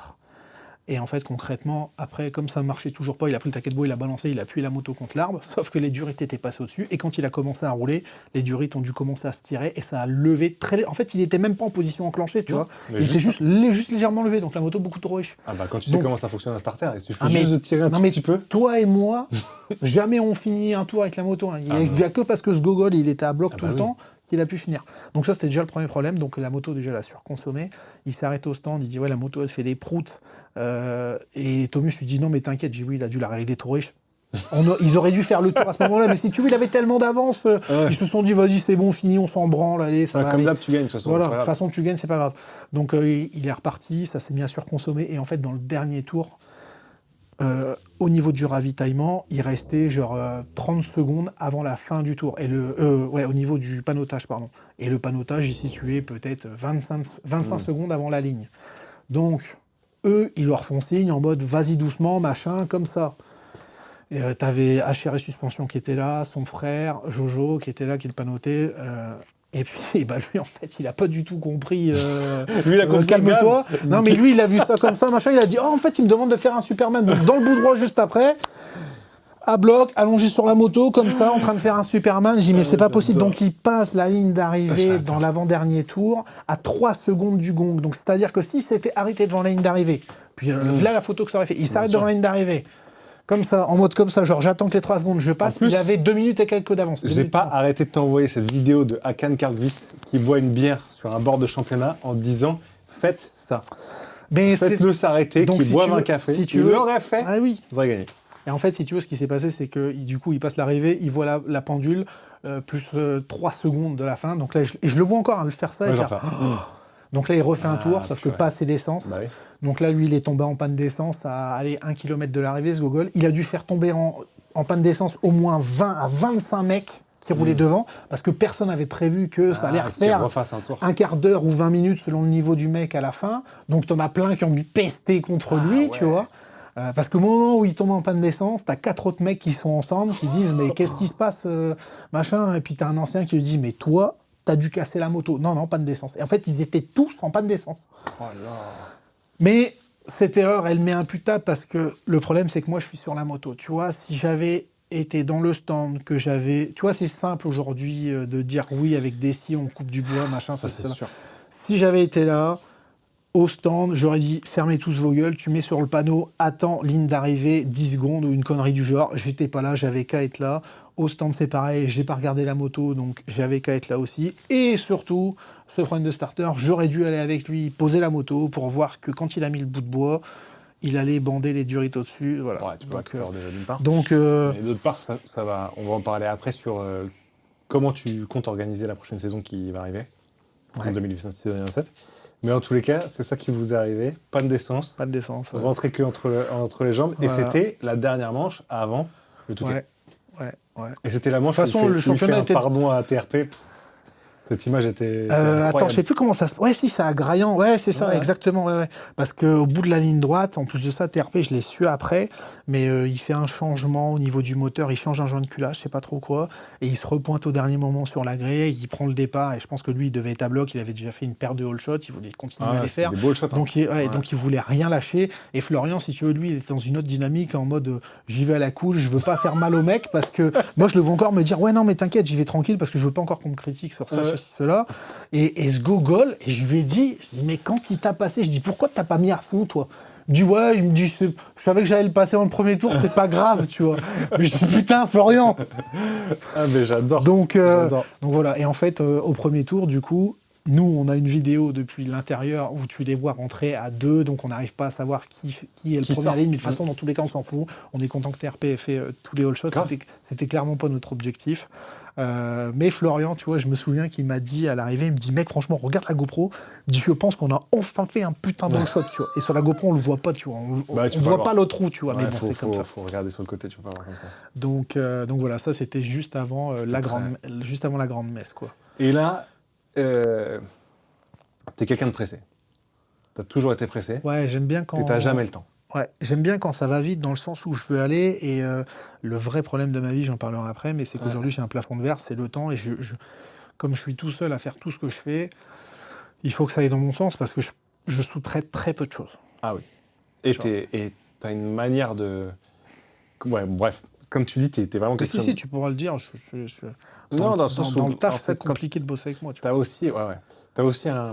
Et en fait, concrètement, après, comme ça ne marchait toujours pas, il a pris le taquet de bois, il a balancé, il a appuyé la moto contre l'arbre, sauf que les durites étaient passées au-dessus, et quand il a commencé à rouler, les durites ont dû commencer à se tirer, et ça a levé très... En fait, il n'était même pas en position enclenchée, tu vois. Mais Il était juste légèrement levé, donc la moto beaucoup trop riche. Ah bah quand tu Donc- sais comment ça fonctionne un starter, il suffit Ah, mais- juste de tirer un non, tout mais petit peu. Toi et moi, jamais on finit un tour avec la moto. Hein. Il n'y a que parce que ce gogol, il était à bloc Ah tout bah le oui. temps, qu'il a pu finir. Donc ça, c'était déjà le premier problème. Donc la moto, déjà, elle a surconsommé. Il s'arrête au stand, il dit, ouais, la moto, elle fait des proutes. Et Thomas lui dit, non, mais t'inquiète, j'ai dit, oui, il a dû la régler trop riche. Ils auraient dû faire le tour à ce moment-là, mais si tu veux, il avait tellement d'avance. Ouais. Ils se sont dit, vas-y, c'est bon, fini, on s'en branle, allez, ça Ah, va comme aller. d'hab, tu gagnes de toute façon. Voilà, c'est de pas toute grave. façon, tu gagnes, c'est pas grave. Donc il est reparti, ça s'est mis à surconsommer. Et en fait, dans le dernier tour, au niveau du ravitaillement, il restait genre 30 secondes avant la fin du tour. Et au niveau du panotage, pardon. Et le panotage est situé peut-être 25 secondes avant la ligne. Donc, eux, ils leur font signe en mode vas-y doucement, machin, comme ça. T'avais HRS Suspension qui était là, son frère, Jojo, qui était là, qui le panotait. Et puis, bah, lui, en fait, il a pas du tout compris. Lui, il a compris calme-toi. le gaz. Non, mais lui, il a vu ça comme ça, machin. Il a dit, oh, en fait, il me demande de faire un Superman. Donc, dans le bout droit, juste après, à bloc, allongé sur la moto, comme ça, en train de faire un Superman. Je dis, mais c'est pas possible. Donc, il passe la ligne d'arrivée dans l'avant-dernier tour à 3 secondes du gong. Donc, c'est-à-dire que s'il s'était arrêté devant la ligne d'arrivée, puis voilà la photo que ça aurait fait, il s'arrête devant la ligne d'arrivée. Comme ça, en mode comme ça, genre j'attends que les 3 secondes, je passe. En plus, il avait 2 minutes et quelques d'avance. J'ai pas arrêté de t'envoyer cette vidéo de Hakan Karlqvist qui boit une bière sur un bord de championnat en disant faites ça. Mais Faites-le s'arrêter, Donc, qu'il si boive tu un veux- café. si tu il veux- l'aurait fait, Ah oui. vous aurez gagné. Et en fait, si tu veux, ce qui s'est passé, c'est que du coup, il passe l'arrivée, il voit la pendule, plus 3 secondes de la fin. Donc là, je le vois encore le faire ça. Ouais, et j'en faire- fais. Donc là, il refait un tour, sauf que purée. pas assez d'essence. Bah oui. Donc là, lui, il est tombé en panne d'essence à aller 1 km de l'arrivée, ce gogol. Il a dû faire tomber en panne d'essence au moins 20 à 25 mecs qui roulaient devant, parce que personne n'avait prévu que ça allait Qu'il refaire refasse un tour. un quart d'heure ou 20 minutes selon le niveau du mec à la fin. Donc t'en as plein qui ont dû pester contre lui, tu ouais. vois. Parce qu'au moment où il tombe en panne d'essence, t'as 4 autres mecs qui sont ensemble, qui disent mais qu'est-ce qui se passe, machin. Et puis t'as un ancien qui lui dit mais toi, t'as dû casser la moto. Non, non, panne d'essence. Et en fait, ils étaient tous en panne d'essence. Oh là. Mais cette erreur, elle m'est imputable parce que le problème, c'est que moi, je suis sur la moto. Tu vois, si j'avais été dans le stand, que j'avais... Tu vois, c'est simple aujourd'hui de dire oui, avec des scies, on coupe du bois, machin, Ça, c'est ça. sûr. Si j'avais été là, au stand, j'aurais dit fermez tous vos gueules, tu mets sur le panneau, attends, ligne d'arrivée, 10 secondes ou une connerie du genre. J'étais pas là, j'avais qu'à être là. Au stand, c'est pareil, j'ai pas regardé la moto, donc j'avais qu'à être là aussi. Et surtout, ce problème de starter, j'aurais dû aller avec lui poser la moto pour voir que quand il a mis le bout de bois, il allait bander les durites au-dessus. Voilà. Ouais, tu peux pas tout savoir déjà d'une part. Donc, Mais d'autre part, ça va, on va en parler après sur comment tu comptes organiser la prochaine saison qui va arriver, saison Ouais. 2026-2027. Mais en tous les cas, c'est ça qui vous est arrivé, panne d'essence, pas de décence. Ouais. rentrée que entre les jambes, et Voilà. c'était la dernière manche avant le Touquet. Ouais. Et c'était la manche De toute façon, où il le fait, où il fait championnat un était- pardon à TRP. Cette image était Attends, incroyable. je sais plus comment ça se... Ouais, si, c'est à Graillan. Ouais, c'est ça, Ouais. exactement. Ouais. Parce qu'au bout de la ligne droite, en plus de ça, TRP, je l'ai su après, mais il fait un changement au niveau du moteur, il change un joint de culasse, je sais pas trop quoi, et il se repointe au dernier moment sur la grille, il prend le départ, et je pense que lui, il devait être à bloc, il avait déjà fait une paire de all shots, il voulait continuer à les C'était faire. des beaux shots. Hein. Donc il voulait rien lâcher. Et Florian, si tu veux, lui, il était dans une autre dynamique en mode j'y vais à la cool, je veux pas faire mal au mec parce que moi je le vois encore me dire ouais non mais t'inquiète, j'y vais tranquille parce que je veux pas encore qu'on me critique sur ça, ceci, cela. Et ce gogol, et je lui ai dit, mais quand il t'a passé, je dis pourquoi t'as pas mis à fond toi? Il me dit ouais, il me dit je savais que j'allais le passer dans le premier tour, c'est pas grave, tu vois. Mais je dis putain Florian. Ah mais j'adore. Donc J'adore. voilà, et en fait au premier tour du coup, nous, on a une vidéo depuis l'intérieur où tu les vois rentrer à deux, donc on n'arrive pas à savoir qui est le Qui premier sort. à la ligne. Mais de toute façon, dans tous les cas, on s'en fout. On est content que TRP ait fait tous les all shots. Grave. C'était clairement pas notre objectif. Mais Florian, tu vois, je me souviens qu'il m'a dit à l'arrivée, il me dit, mec, franchement, regarde la GoPro. Il dit, je pense qu'on a enfin fait un putain d'all shot, tu vois. Et sur la GoPro, on le voit pas, tu vois. Bah, tu on peux voit voir. pas le trou, tu vois. Ouais, mais bon, c'est comme ça. faut regarder sur le côté, tu peux pas voir comme ça. Donc voilà, ça, c'était juste avant C'était juste avant la grande messe, quoi. Et là, t'es quelqu'un de pressé. T'as toujours été pressé. Ouais, j'aime bien quand. Et t'as jamais le temps. Ouais, j'aime bien quand ça va vite dans le sens où je veux aller. Et le vrai problème de ma vie, j'en parlerai après, mais c'est qu'aujourd'hui j'ai un plafond de verre, c'est le temps. Et comme je suis tout seul à faire tout ce que je fais, il faut que ça aille dans mon sens parce que je sous-traite très peu de choses. Ah oui. Et Tu vois. t'as une manière de. Ouais, bref. Comme tu dis, t'es vraiment Mais quelqu'un. si, tu pourras le dire. Non, dans le sens où. Dans le taf, en c'est fait, quand compliqué de bosser avec moi. Tu vois. t'as aussi. Ouais. T'as aussi un.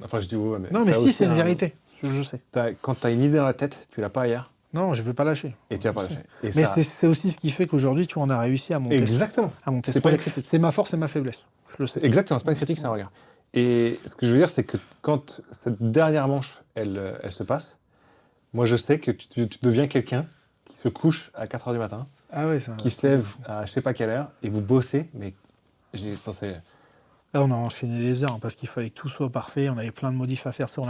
Enfin, je dis ouais, mais. Non, mais t'as si, aussi c'est une un- vérité. Je sais. Quand t'as une idée dans la tête, tu l'as pas ailleurs. Non, je ne veux pas lâcher. Et tu vas pas Je sais. lâcher. Et Mais ça- c'est aussi ce qui fait qu'aujourd'hui, tu vois, on a réussi à monter Exactement. ce C'est pas projet. une critique. C'est ma force et ma faiblesse. Je le sais. Exactement, c'est pas une critique, c'est un regard. Et ce que je veux dire, c'est que quand cette dernière manche, elle se passe, moi je sais que tu deviens quelqu'un qui se couche à 4h du matin, Ah ouais, ça. qui se lève à je sais pas quelle heure, et vous bossez, mais enfin, c'est... Là, on a enchaîné les heures hein, parce qu'il fallait que tout soit parfait. On avait plein de modifs à faire sur